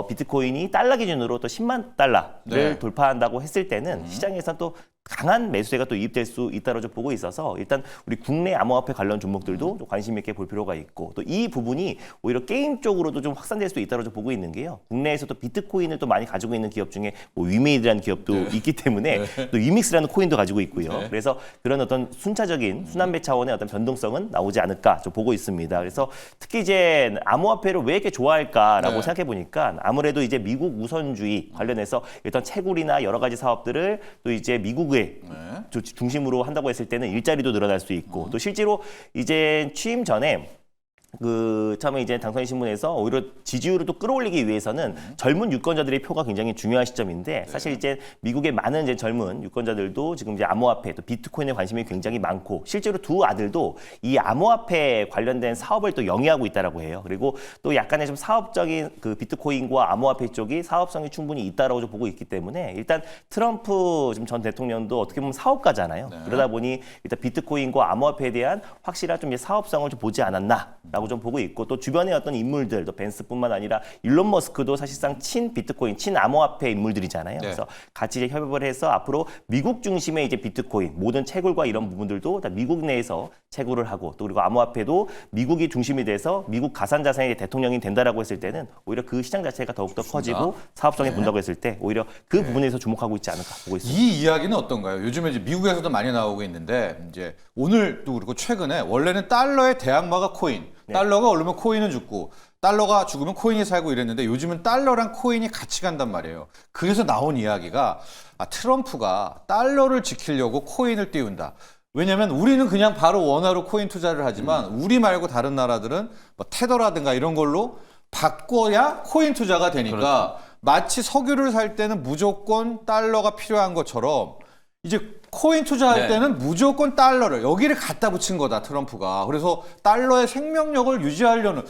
Speaker 3: 비트코인이 달러 기준으로 또 10만 달러를
Speaker 1: 네.
Speaker 3: 돌파한다고 했을 때는 시장에서 또 강한 매수세가 또 이입될 수 있다고 좀 보고 있어서 일단 우리 국내 암호화폐 관련 종목들도 좀 관심 있게 볼 필요가 있고 또 이 부분이 오히려 게임 쪽으로도 좀 확산될 수 있다고 좀 보고 있는 게요. 국내에서도 비트코인을 또 많이 가지고 있는 기업 중에 뭐 위메이드라는 기업도 있기 때문에 또 위믹스라는 코인도 가지고 있고요.
Speaker 1: 네.
Speaker 3: 그래서 그런 어떤 순차적인 순환배 차원의 어떤 변동성은 나오지 않을까 좀 보고 있습니다. 그래서 특히 이제 암호화폐를 왜 이렇게 좋아할까라고
Speaker 1: 네.
Speaker 3: 생각해 보니까 아무래도 이제 미국 우선주의 관련해서 일단 채굴이나 여러 가지 사업들을 또 이제 미국의 중심으로 한다고 했을 때는 일자리도 늘어날 수 있고 또 실제로 이제 취임 전에 처음에 이제 당선인 신문에서 오히려 지지율을 또 끌어올리기 위해서는 젊은 유권자들의 표가 굉장히 중요한 시점인데 사실 이제 미국의 많은 이제 젊은 유권자들도 지금 이제 암호화폐 또 비트코인에 관심이 굉장히 많고 실제로 두 아들도 이 암호화폐 관련된 사업을 또 영위하고 있다라고 해요. 그리고 또 약간의 좀 사업적인 그 비트코인과 암호화폐 쪽이 사업성이 충분히 있다라고 좀 보고 있기 때문에 일단 트럼프 지금 전 대통령도 어떻게 보면 사업가잖아요. 그러다 보니 일단 비트코인과 암호화폐에 대한 확실한 좀 이제 사업성을 좀 보지 않았나라고 않을까라고 좀 보고 있고 또 주변의 어떤 인물들, 또 벤스뿐만 아니라 일론 머스크도 사실상 친 비트코인, 친 암호화폐 인물들이잖아요.
Speaker 1: 네.
Speaker 3: 그래서 같이 이제 협업을 해서 앞으로 미국 중심의 이제 비트코인 모든 채굴과 이런 부분들도 다 미국 내에서 채굴을 하고 또 그리고 암호화폐도 미국이 중심이 돼서 미국 가상자산의 대통령이 된다라고 했을 때는 오히려 그 시장 자체가 더욱더 커지고 사업성에 본다고 했을 때 오히려 그 부분에서 주목하고 있지 않을까 보고 있습니다.
Speaker 1: 이 이야기는 어떤가요? 요즘에 이제 미국에서도 많이 나오고 있는데 이제 오늘도 그리고 최근에 원래는 달러의 대항마가 코인, 달러가 오르면 코인은 죽고 달러가 죽으면 코인이 살고 이랬는데 요즘은 달러랑 코인이 같이 간단 말이에요. 그래서 나온 이야기가 트럼프가 달러를 지키려고 코인을 띄운다. 왜냐하면 우리는 그냥 바로 원화로 코인 투자를 하지만 우리 말고 다른 나라들은 뭐 테더라든가 이런 걸로 바꿔야 코인 투자가 되니까 마치 석유를 살 때는 무조건 달러가 필요한 것처럼 이제 코인 투자할 때는 무조건 달러를 여기를 갖다 붙인 거다 트럼프가. 그래서 달러의 생명력을 유지하려는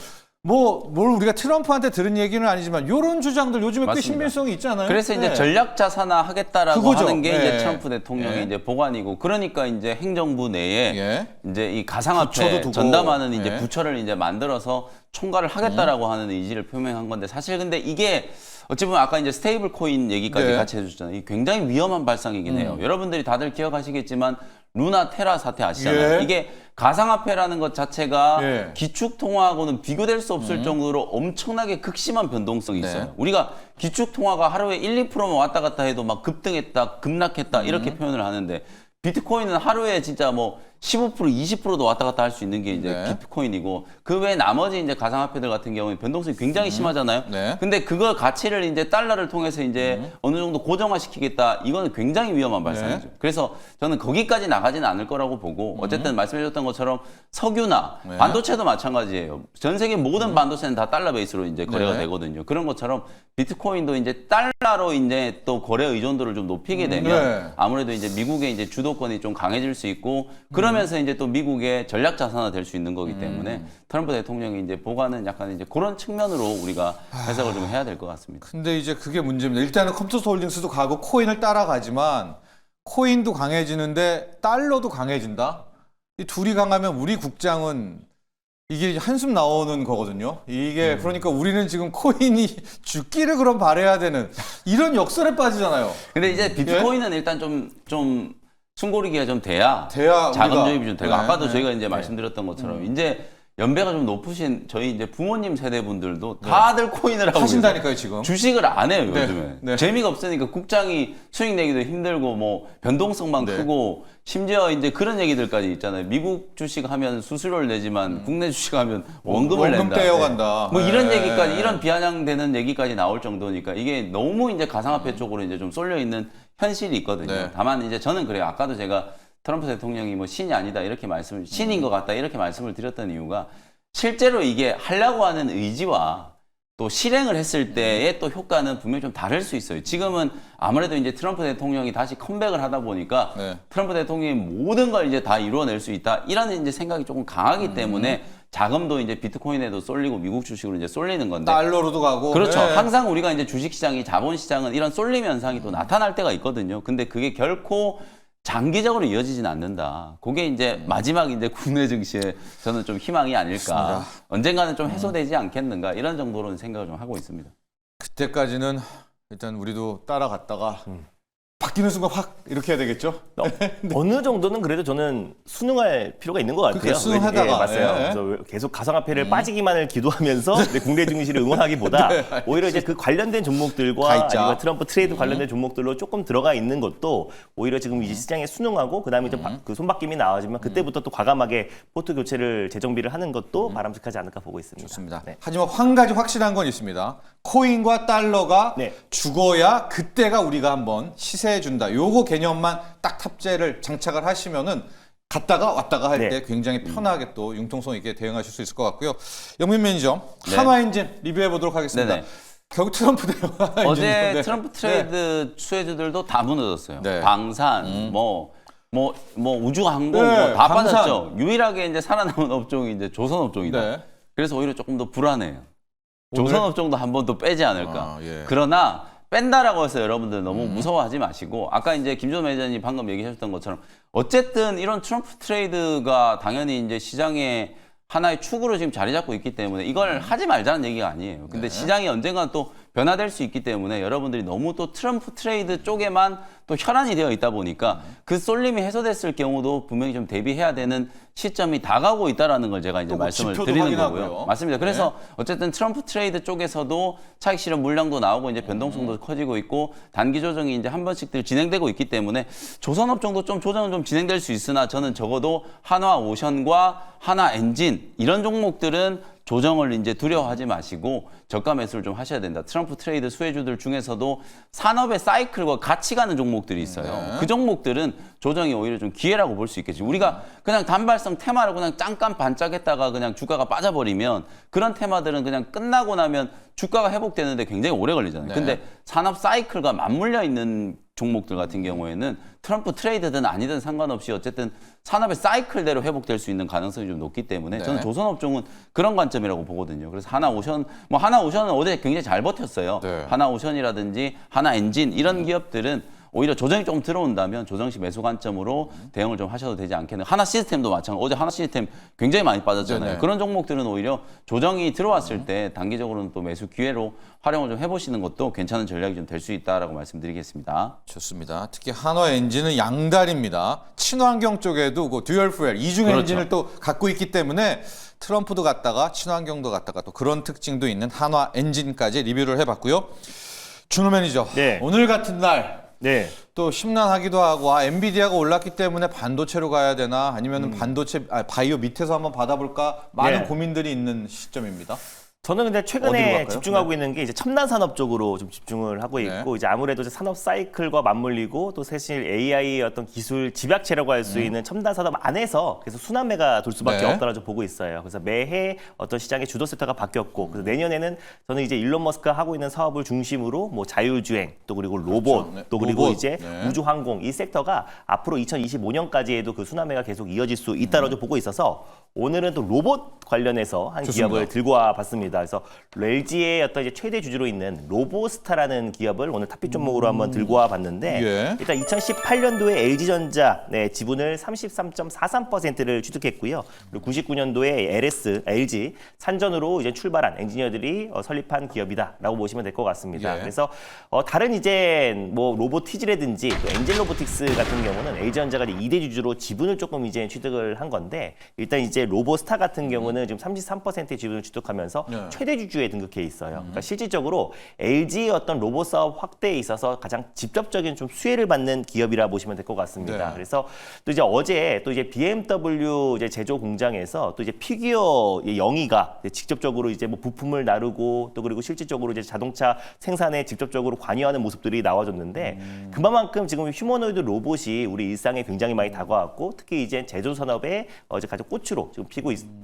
Speaker 1: 뭘 우리가 트럼프한테 들은 얘기는 아니지만 이런 주장들 요즘에 꽤
Speaker 2: 맞습니다.
Speaker 1: 신빙성이 있잖아요.
Speaker 2: 그래서 이제 전략 자산화 하겠다라고
Speaker 1: 그거죠.
Speaker 2: 하는 게
Speaker 1: 예.
Speaker 2: 이제 트럼프 대통령의
Speaker 1: 예.
Speaker 2: 이제 보관이고 그러니까 이제 행정부 내에
Speaker 1: 예.
Speaker 2: 이제 이
Speaker 1: 부처도
Speaker 2: 가상화폐
Speaker 1: 두고.
Speaker 2: 전담하는 이제
Speaker 1: 예.
Speaker 2: 부처를 이제 만들어서 총괄을 하겠다라고 하는 의지를 표명한 건데 사실 근데 이게 어찌 보면 아까 이제 스테이블 코인 얘기까지
Speaker 1: 네.
Speaker 2: 같이 해주셨잖아요. 이게 굉장히 위험한 발상이긴 해요. 여러분들이 다들 기억하시겠지만 루나 테라 사태 아시잖아요.
Speaker 1: 예.
Speaker 2: 이게 가상화폐라는 것 자체가
Speaker 1: 예.
Speaker 2: 기축통화하고는 비교될 수 없을 정도로 엄청나게 극심한 변동성이 있어요.
Speaker 1: 네.
Speaker 2: 우리가 기축통화가 하루에 1, 2%만 왔다 갔다 해도 막 급등했다, 급락했다 이렇게 표현을 하는데 비트코인은 하루에 진짜 뭐 15%, 20%도 왔다 갔다 할 수 있는 게 이제
Speaker 1: 네.
Speaker 2: 비트코인이고 그 외에 나머지 이제 가상화폐들 같은 경우에 변동성이 굉장히 심하잖아요.
Speaker 1: 네.
Speaker 2: 근데 그걸 가치를 이제 달러를 통해서 이제 어느 정도 고정화시키겠다. 이거는 굉장히 위험한 발상이죠. 그래서 저는 거기까지 나가지는 않을 거라고 보고 어쨌든 말씀해줬던 것처럼 석유나
Speaker 1: 네.
Speaker 2: 반도체도 마찬가지예요. 전 세계 모든 반도체는 다 달러 베이스로 이제 거래가
Speaker 1: 네.
Speaker 2: 되거든요. 그런 것처럼 비트코인도 이제 달러로 이제 또 거래 의존도를 좀 높이게 되면
Speaker 1: 네.
Speaker 2: 아무래도 이제 미국의 이제 주도권이 좀 강해질 수 있고 그러면서 이제 또 미국의 전략 자산화 될 수 있는 거기 때문에 트럼프 대통령이 이제 보관은 약간 이제 그런 측면으로 우리가 해석을 좀 해야 될 것 같습니다.
Speaker 1: 근데 이제 그게 문제입니다. 일단은 컴투스 홀딩스도 가고 코인을 따라가지만 코인도 강해지는데 달러도 강해진다. 이 둘이 강하면 우리 국장은 이게 한숨 나오는 거거든요. 이게 그러니까 우리는 지금 코인이 죽기를 그럼 바라야 되는 이런 역설에 빠지잖아요.
Speaker 2: 근데 이제 비트코인은 일단 좀 숨고르기가 좀 돼야 자금
Speaker 1: 우리가-
Speaker 2: 조입이 좀 되고
Speaker 1: 네,
Speaker 2: 아까도
Speaker 1: 네.
Speaker 2: 저희가 이제 말씀드렸던 것처럼 이제 연배가 좀 높으신 저희 이제 부모님 세대분들도 다들 코인을 하고
Speaker 1: 하신다니까요 지금.
Speaker 2: 주식을 안 해요
Speaker 1: 네,
Speaker 2: 요즘에.
Speaker 1: 네.
Speaker 2: 재미가 없으니까 국장이 수익 내기도 힘들고 뭐 변동성만
Speaker 1: 네.
Speaker 2: 크고 심지어 이제 그런 얘기들까지 있잖아요. 미국 주식 하면 수수료를 내지만 국내 주식 하면 원금을
Speaker 1: 원금
Speaker 2: 낸다.
Speaker 1: 떼어간다.
Speaker 2: 뭐 이런
Speaker 1: 네.
Speaker 2: 얘기까지 이런 비아냥되는 얘기까지 나올 정도니까 이게 너무 이제 가상화폐 쪽으로 이제 좀 쏠려 있는 현실이 있거든요.
Speaker 1: 네.
Speaker 2: 다만 이제 저는 그래요. 아까도 제가 트럼프 대통령이 뭐 신이 아니다 이렇게 신인 것 같다 이렇게 말씀을 드렸던 이유가 실제로 이게 하려고 하는 의지와 또 실행을 했을 때의 또 효과는 분명히 좀 다를 수 있어요. 지금은 아무래도 이제 트럼프 대통령이 다시 컴백을 하다 보니까
Speaker 1: 네.
Speaker 2: 트럼프 대통령이 모든 걸 이제 다 이루어낼 수 있다. 이런 이제 생각이 조금 강하기 때문에 자금도 이제 비트코인에도 쏠리고 미국 주식으로 이제 쏠리는 건데.
Speaker 1: 달러로도 가고.
Speaker 2: 그렇죠.
Speaker 1: 네.
Speaker 2: 항상 우리가 이제 주식시장이 자본시장은 이런 쏠림 현상이 또 나타날 때가 있거든요. 근데 그게 결코 장기적으로 이어지진 않는다. 그게 이제 마지막 이제 국내 증시에 저는 좀 희망이 아닐까.
Speaker 1: 맞습니다.
Speaker 2: 언젠가는 좀 해소되지 않겠는가. 이런 정도로는 생각을 좀 하고 있습니다.
Speaker 1: 그때까지는 일단 우리도 따라갔다가 바뀌는 순간 확 이렇게 해야 되겠죠?
Speaker 3: 어느 정도는 그래도 저는 순응할 필요가 있는 것 같아요.
Speaker 1: 그러니까 순응하다가,
Speaker 3: 예, 맞아요.
Speaker 1: 예.
Speaker 3: 그래서 계속 가상화폐를 빠지기만을 기도하면서 네, 국내 증시를 응원하기보다 오히려 이제 그 관련된
Speaker 1: 다
Speaker 3: 종목들과
Speaker 1: 있자.
Speaker 3: 아니면 트럼프 트레이드 관련된 종목들로 조금 들어가 있는 것도 오히려 지금 이제 시장에 순응하고 그다음에 좀 그 손바뀜이 나와지면 그때부터 또 과감하게 포트 교체를 재정비를 하는 것도 바람직하지 않을까 보고 있습니다.
Speaker 1: 좋습니다.
Speaker 3: 네.
Speaker 1: 하지만 한 가지 확실한 건 있습니다. 코인과 달러가
Speaker 3: 네.
Speaker 1: 죽어야 그때가 우리가 한번 시세해준다. 요거 개념만 딱 탑재를 장착을 하시면은 갔다가 왔다가 할 때
Speaker 3: 네.
Speaker 1: 굉장히 편하게 또 융통성 있게 대응하실 수 있을 것 같고요. 영민 매니저,
Speaker 2: 네.
Speaker 1: 하마엔진 리뷰해 보도록 하겠습니다.
Speaker 2: 네네.
Speaker 1: 결국 트럼프 대화
Speaker 2: 어제 트럼프 트레이드 수혜주들도 다 무너졌어요.
Speaker 1: 네.
Speaker 2: 방산, 뭐 우주항공
Speaker 1: 네,
Speaker 2: 뭐 다
Speaker 1: 방산.
Speaker 2: 빠졌죠. 유일하게 이제 살아남은 업종이 이제 조선업종이다.
Speaker 1: 네.
Speaker 2: 그래서 오히려 조금 더 불안해요.
Speaker 1: 오늘?
Speaker 2: 조선업종도 한 번 더 빼지 않을까.
Speaker 1: 아, 예.
Speaker 2: 그러나 뺀다라고 해서 여러분들 너무 무서워하지 마시고 아까 이제 김준호 매니저님 방금 얘기하셨던 것처럼 어쨌든 이런 트럼프 트레이드가 당연히 이제 시장에 하나의 축으로 지금 자리 잡고 있기 때문에 이걸 하지 말자는 얘기가 아니에요. 근데 시장이 언젠가 또 변화될 수 있기 때문에 여러분들이 너무 또 트럼프 트레이드 쪽에만 또 혈안이 되어 있다 보니까 그 쏠림이 해소됐을 경우도 분명히 좀 대비해야 되는 시점이 다가오고 있다라는 걸 제가 이제
Speaker 1: 뭐
Speaker 2: 말씀을
Speaker 1: 지표도
Speaker 2: 드리는
Speaker 1: 확인하고요.
Speaker 2: 거고요. 맞습니다. 그래서 어쨌든 트럼프 트레이드 쪽에서도 차익 실현 물량도 나오고 이제 변동성도 커지고 있고 단기 조정이 이제 한 번씩들 진행되고 있기 때문에 조선업종도 좀 조정은 좀 진행될 수 있으나 저는 적어도 한화오션과 하나엔진 이런 종목들은 조정을 이제 두려워하지 마시고 저가 매수를 좀 하셔야 된다. 트럼프 트레이드 수혜주들 중에서도 산업의 사이클과 같이 가는 종목들이 있어요. 그 종목들은 조정이 오히려 좀 기회라고 볼 수 있겠죠. 우리가 그냥 단발성 테마를 그냥 잠깐 반짝했다가 그냥 주가가 빠져버리면 그런 테마들은 그냥 끝나고 나면 주가가 회복되는데 굉장히 오래 걸리잖아요. 근데 산업 사이클과 맞물려 있는 종목들 같은 경우에는 트럼프 트레이드든 아니든 상관없이 어쨌든 산업의 사이클대로 회복될 수 있는 가능성이 좀 높기 때문에 저는 조선업종은 그런 관점이라고 보거든요. 그래서 하나오션, 뭐 하나오션은 어제 굉장히 잘 버텼어요. 하나오션이라든지 하나엔진 이런 기업들은 오히려 조정이 좀 들어온다면 조정시 매수 관점으로 대응을 좀 하셔도 되지 않겠나. 하나시스템도 마찬가지로 어제 하나시스템 굉장히 많이 빠졌잖아요.
Speaker 1: 네네.
Speaker 2: 그런 종목들은 오히려 조정이 들어왔을 때 단기적으로는 또 매수 기회로 활용을 좀 해보시는 것도 괜찮은 전략이 좀 될 수 있다라고 말씀드리겠습니다.
Speaker 1: 좋습니다. 특히 한화 엔진은 양다리입니다. 친환경 쪽에도 그 듀얼 fuel 이중
Speaker 2: 그렇죠.
Speaker 1: 엔진을 또 갖고 있기 때문에 트럼프도 갔다가 친환경도 갔다가 또 그런 특징도 있는 한화 엔진까지 리뷰를 해봤고요. 준호 매니저,
Speaker 3: 네.
Speaker 1: 오늘 같은 날
Speaker 3: 네.
Speaker 1: 또 심란하기도 하고 엔비디아가 올랐기 때문에 반도체로 가야 되나 아니면 바이오 밑에서 한번 받아볼까 많은
Speaker 3: 네.
Speaker 1: 고민들이 있는 시점입니다.
Speaker 3: 저는 근데
Speaker 1: 어디로
Speaker 3: 최근에
Speaker 1: 갈까요?
Speaker 3: 집중하고 있는 게 이제 첨단 산업 쪽으로 좀 집중을 하고 있고 이제 아무래도 이제 산업 사이클과 맞물리고 또 사실 AI의 어떤 기술 집약체라고 할 수 있는 첨단 산업 안에서 그래서 순환매가 돌 수밖에
Speaker 1: 네.
Speaker 3: 없다라고 보고 있어요. 그래서 매해 어떤 시장의 주도 섹터가 바뀌었고 그래서 내년에는 저는 이제 일론 머스크가 하고 있는 사업을 중심으로 뭐 자율주행 또 그리고 로봇
Speaker 1: 그렇죠. 네.
Speaker 3: 또 그리고
Speaker 1: 로봇.
Speaker 3: 이제
Speaker 1: 네.
Speaker 3: 우주항공 이 섹터가 앞으로 2025년까지에도 그 순환매가 계속 이어질 수 있다라고 보고 있어서 오늘은 또 로봇 관련해서 한
Speaker 1: 좋습니다.
Speaker 3: 기업을 들고 와봤습니다. 그래서 LG의 어떤 이제 최대 주주로 있는 로보스타라는 기업을 오늘 탑픽 종목으로 한번 들고 와봤는데
Speaker 1: 예.
Speaker 3: 일단 2018년도에 LG전자 지분을 33.43%를 취득했고요. 그리고 99년도에 LG 산전으로 이제 출발한 엔지니어들이 설립한 기업이다라고 보시면 될 것 같습니다.
Speaker 1: 예.
Speaker 3: 그래서 다른 이제 뭐 로보티즈라든지 또 엔젤 로보틱스 같은 경우는 LG전자가 2대 주주로 지분을 조금 이제 취득을 한 건데 일단 이제 로보스타 같은 경우는 지금 33%의 지분을 취득하면서
Speaker 1: 네.
Speaker 3: 최대 주주에 등극해 있어요. 그러니까 실질적으로 LG의 어떤 로봇 사업 확대에 있어서 가장 직접적인 좀 수혜를 받는 기업이라 보시면 될 것 같습니다.
Speaker 1: 네.
Speaker 3: 그래서 또 이제 어제 또 이제 BMW 이제 제조 공장에서 또 이제 피규어 영희가 직접적으로 이제 뭐 부품을 나르고 또 그리고 실질적으로 이제 자동차 생산에 직접적으로 관여하는 모습들이 나와줬는데 그만큼 지금 휴머노이드 로봇이 우리 일상에 굉장히 많이 다가왔고 특히 이제 제조 산업에 이제 가장 꽃으로 지금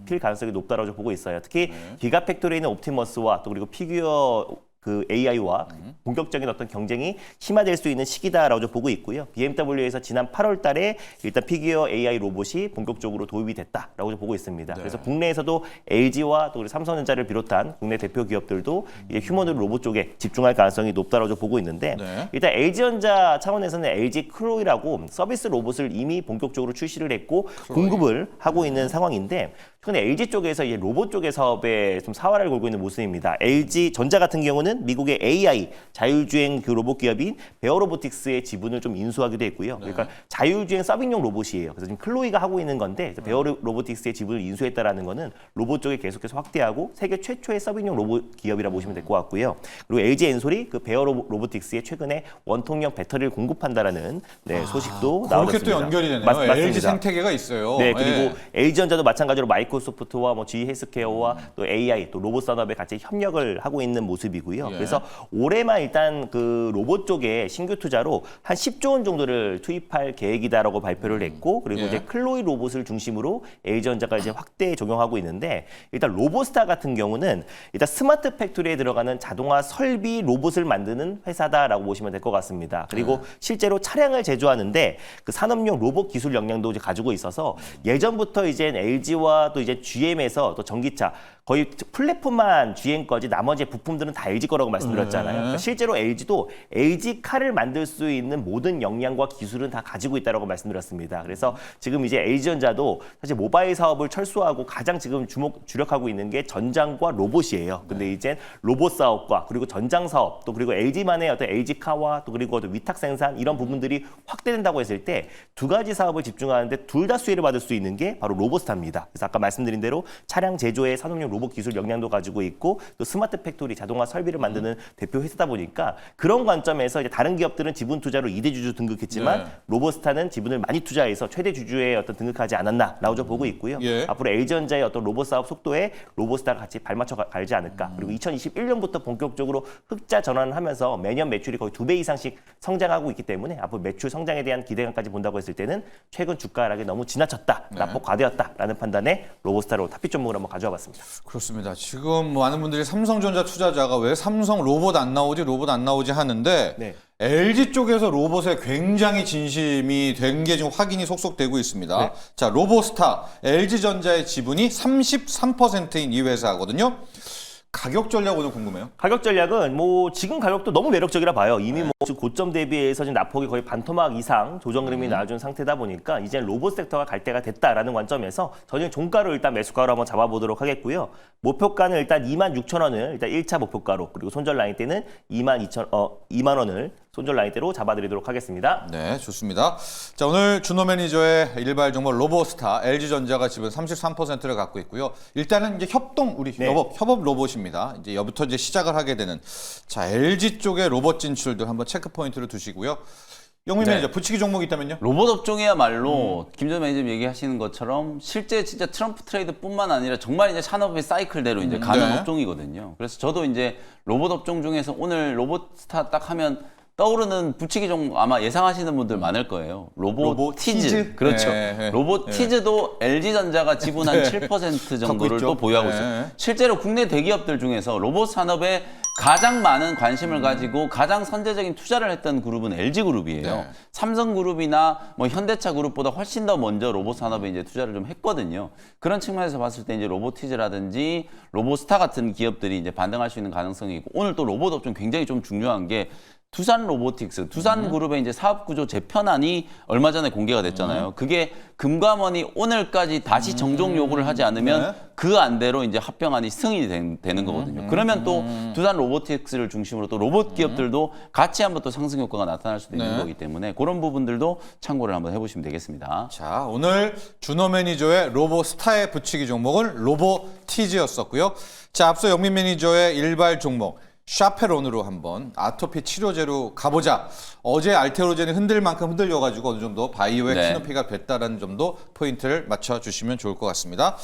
Speaker 3: 필 가능성이 높다라고 보고 있어요. 특히 기가팩토리에 있는 옵티머스와 또 그리고 피규어 그 AI와 본격적인 어떤 경쟁이 심화될 수 있는 시기다라고 보고 있고요. BMW에서 지난 8월 달에 일단 피규어 AI 로봇이 본격적으로 도입이 됐다라고 보고 있습니다. 그래서 국내에서도 LG와 또 삼성전자를 비롯한 국내 대표 기업들도 이제 휴머노이드 로봇 쪽에 집중할 가능성이 높다라고 보고 있는데 일단 LG전자 차원에서는 LG 크로이라고 서비스 로봇을 이미 본격적으로 출시를 했고 공급을 하고 있는 상황인데 최근에 LG 쪽에서 이제 로봇 쪽의 사업에 좀 사활을 걸고 있는 모습입니다. LG 전자 같은 경우는 미국의 AI 자율주행 그 로봇 기업인 베어로보틱스의 지분을 좀 인수하기도 했고요. 그러니까 자율주행 서빙용 로봇이에요. 그래서 지금 클로이가 하고 있는 건데 베어로보틱스의 지분을 인수했다라는 거는 로봇 쪽에 계속해서 확대하고 세계 최초의 서빙용 로봇 기업이라 보시면 될 것 같고요. 그리고 LG 엔솔이 그 베어로보틱스에 최근에 원통형 배터리를 공급한다라는 소식도
Speaker 1: 그렇게
Speaker 3: 나왔습니다.
Speaker 1: 또 연결이 되네요.
Speaker 3: 맞습니다.
Speaker 1: LG 생태계가 있어요.
Speaker 3: 네, 그리고 LG전자도 마찬가지로 마이크로소프트와 뭐 GE 헬스케어와 또 AI, 또 로봇 산업에 같이 협력을 하고 있는 모습이고요. 그래서 올해만 일단 그 로봇 쪽에 신규 투자로 한 10조 원 정도를 투입할 계획이다라고 발표를 했고, 그리고 이제 클로이 로봇을 중심으로 LG전자가 이제 확대 적용하고 있는데, 일단 로보스타 같은 경우는 일단 스마트 팩토리에 들어가는 자동화 설비 로봇을 만드는 회사다라고 보시면 될 것 같습니다. 그리고 실제로 차량을 제조하는데 그 산업용 로봇 기술 역량도 이제 가지고 있어서 예전부터 이제 LG와 또 이제 GM에서 또 전기차 거의 플랫폼만 GM 거지 나머지 부품들은 다 LG 거라고 말씀드렸잖아요. 그러니까 실제로 LG도 LG 칼을 만들 수 있는 모든 역량과 기술은 다 가지고 있다고 말씀드렸습니다. 그래서 지금 이제 LG전자도 사실 모바일 사업을 철수하고 가장 지금 주력하고 있는 게 전장과 로봇이에요. 근데 이제 로봇 사업과 그리고 전장 사업 또 그리고 LG만의 어떤 LG카와 또 그리고 어떤 위탁 생산 이런 부분들이 확대된다고 했을 때 두 가지 사업을 집중하는데 둘 다 수혜를 받을 수 있는 게 바로 로보스타입니다. 그래서 아까 말씀드린 대로 차량 제조에 산업용 로봇 기술 역량도 가지고 있고 또 스마트 팩토리 자동화 설비를 만드는 대표 회사다 보니까 그런 관점에서 이제 다른 기업들은 지분 투자로 2대 주주 등극했지만 로보스타는 지분을 많이 투자해서 최대 주주에 어떤 등극하지 않았나라고 좀 보고 있고요. 앞으로 LG전자의 어떤 로봇 사업 속도에 로보스타가 같이 발맞춰 갈지 않을까. 그리고 2021년부터 본격적으로 흑자 전환을 하면서 매년 매출이 거의 2배 이상씩 성장하고 있기 때문에 앞으로 매출 성장에 대한 기대감까지 본다고 했을 때는 최근 주가 하락이 너무 지나쳤다, 낙폭 과대였다라는 판단에 로보스타로 탑픽 종목을 한번 가져와 봤습니다.
Speaker 1: 그렇습니다. 지금 많은 분들이 삼성전자 투자자가 왜 삼성 로봇 안 나오지 하는데
Speaker 3: 네.
Speaker 1: LG 쪽에서 로봇에 굉장히 진심이 된 게 지금 확인이 속속되고 있습니다.
Speaker 3: 네.
Speaker 1: 자, 로보스타, LG전자의 지분이 33%인 이 회사거든요. 가격 전략 오늘 궁금해요.
Speaker 3: 가격 전략은 뭐 지금 가격도 너무 매력적이라 봐요. 이미 뭐 지금 고점 대비해서 지금 낙폭이 거의 반토막 이상 조정 흐름이 나와준 상태다 보니까 이제 로봇 섹터가 갈 때가 됐다라는 관점에서 저는 종가로 일단 매수가로 한번 잡아보도록 하겠고요. 목표가는 일단 26,000원을 일단 1차 목표가로 그리고 손절 라인 때는 2만 원을 손절 라인대로 잡아드리도록 하겠습니다.
Speaker 1: 네, 좋습니다. 자, 오늘 준호 매니저의 일발 종목 로보스타, LG전자가 지분 33%를 갖고 있고요. 일단은 이제 협업 로봇입니다. 이제 여부터 이제 시작을 하게 되는. 자, LG 쪽의 로봇 진출들 한번 체크 포인트를 두시고요. 영민 매니저, 붙이기 종목이 있다면요?
Speaker 2: 로봇 업종이야말로 김전 매니저님 얘기하시는 것처럼 실제 진짜 트럼프 트레이드뿐만 아니라 정말 이제 산업의 사이클대로 이제 가는 업종이거든요. 그래서 저도 이제 로봇 업종 중에서 오늘 로봇스타 딱 하면 떠오르는 붙이기 종목 아마 예상하시는 분들 많을 거예요. 로보티즈. 그렇죠. 로보티즈도 LG전자가 지분 한 7% 정도를 또 보유하고 있어요. 실제로 국내 대기업들 중에서 로봇 산업에 가장 많은 관심을 가지고 가장 선제적인 투자를 했던 그룹은 LG그룹이에요. 삼성그룹이나 뭐 현대차그룹보다 훨씬 더 먼저 로봇 산업에 이제 투자를 좀 했거든요. 그런 측면에서 봤을 때 이제 로보티즈라든지 로보스타 같은 기업들이 이제 반등할 수 있는 가능성이 있고 오늘 또 로봇 업종 굉장히 좀 중요한 게 두산 로보틱스, 두산 그룹의 이제 사업 구조 재편안이 얼마 전에 공개가 됐잖아요. 그게 금감원이 오늘까지 다시 정종 요구를 하지 않으면 그 안대로 이제 합병안이 승인이 되는 거거든요. 그러면 또 두산 로보틱스를 중심으로 또 로봇 기업들도 같이 한번 또 상승 효과가 나타날 수도 있는 거기 때문에 그런 부분들도 참고를 한번 해보시면 되겠습니다.
Speaker 1: 자, 오늘 준호 매니저의 로보스타의 붙이기 종목은 로보티즈였었고요. 자, 앞서 영민 매니저의 일발 종목. 샤페론으로 한번 아토피 치료제로 가보자. 어제 알테오젠이 흔들 만큼 흔들려가지고 어느 정도 바이오의 키높이가 됐다는 점도 포인트를 맞춰주시면 좋을 것 같습니다.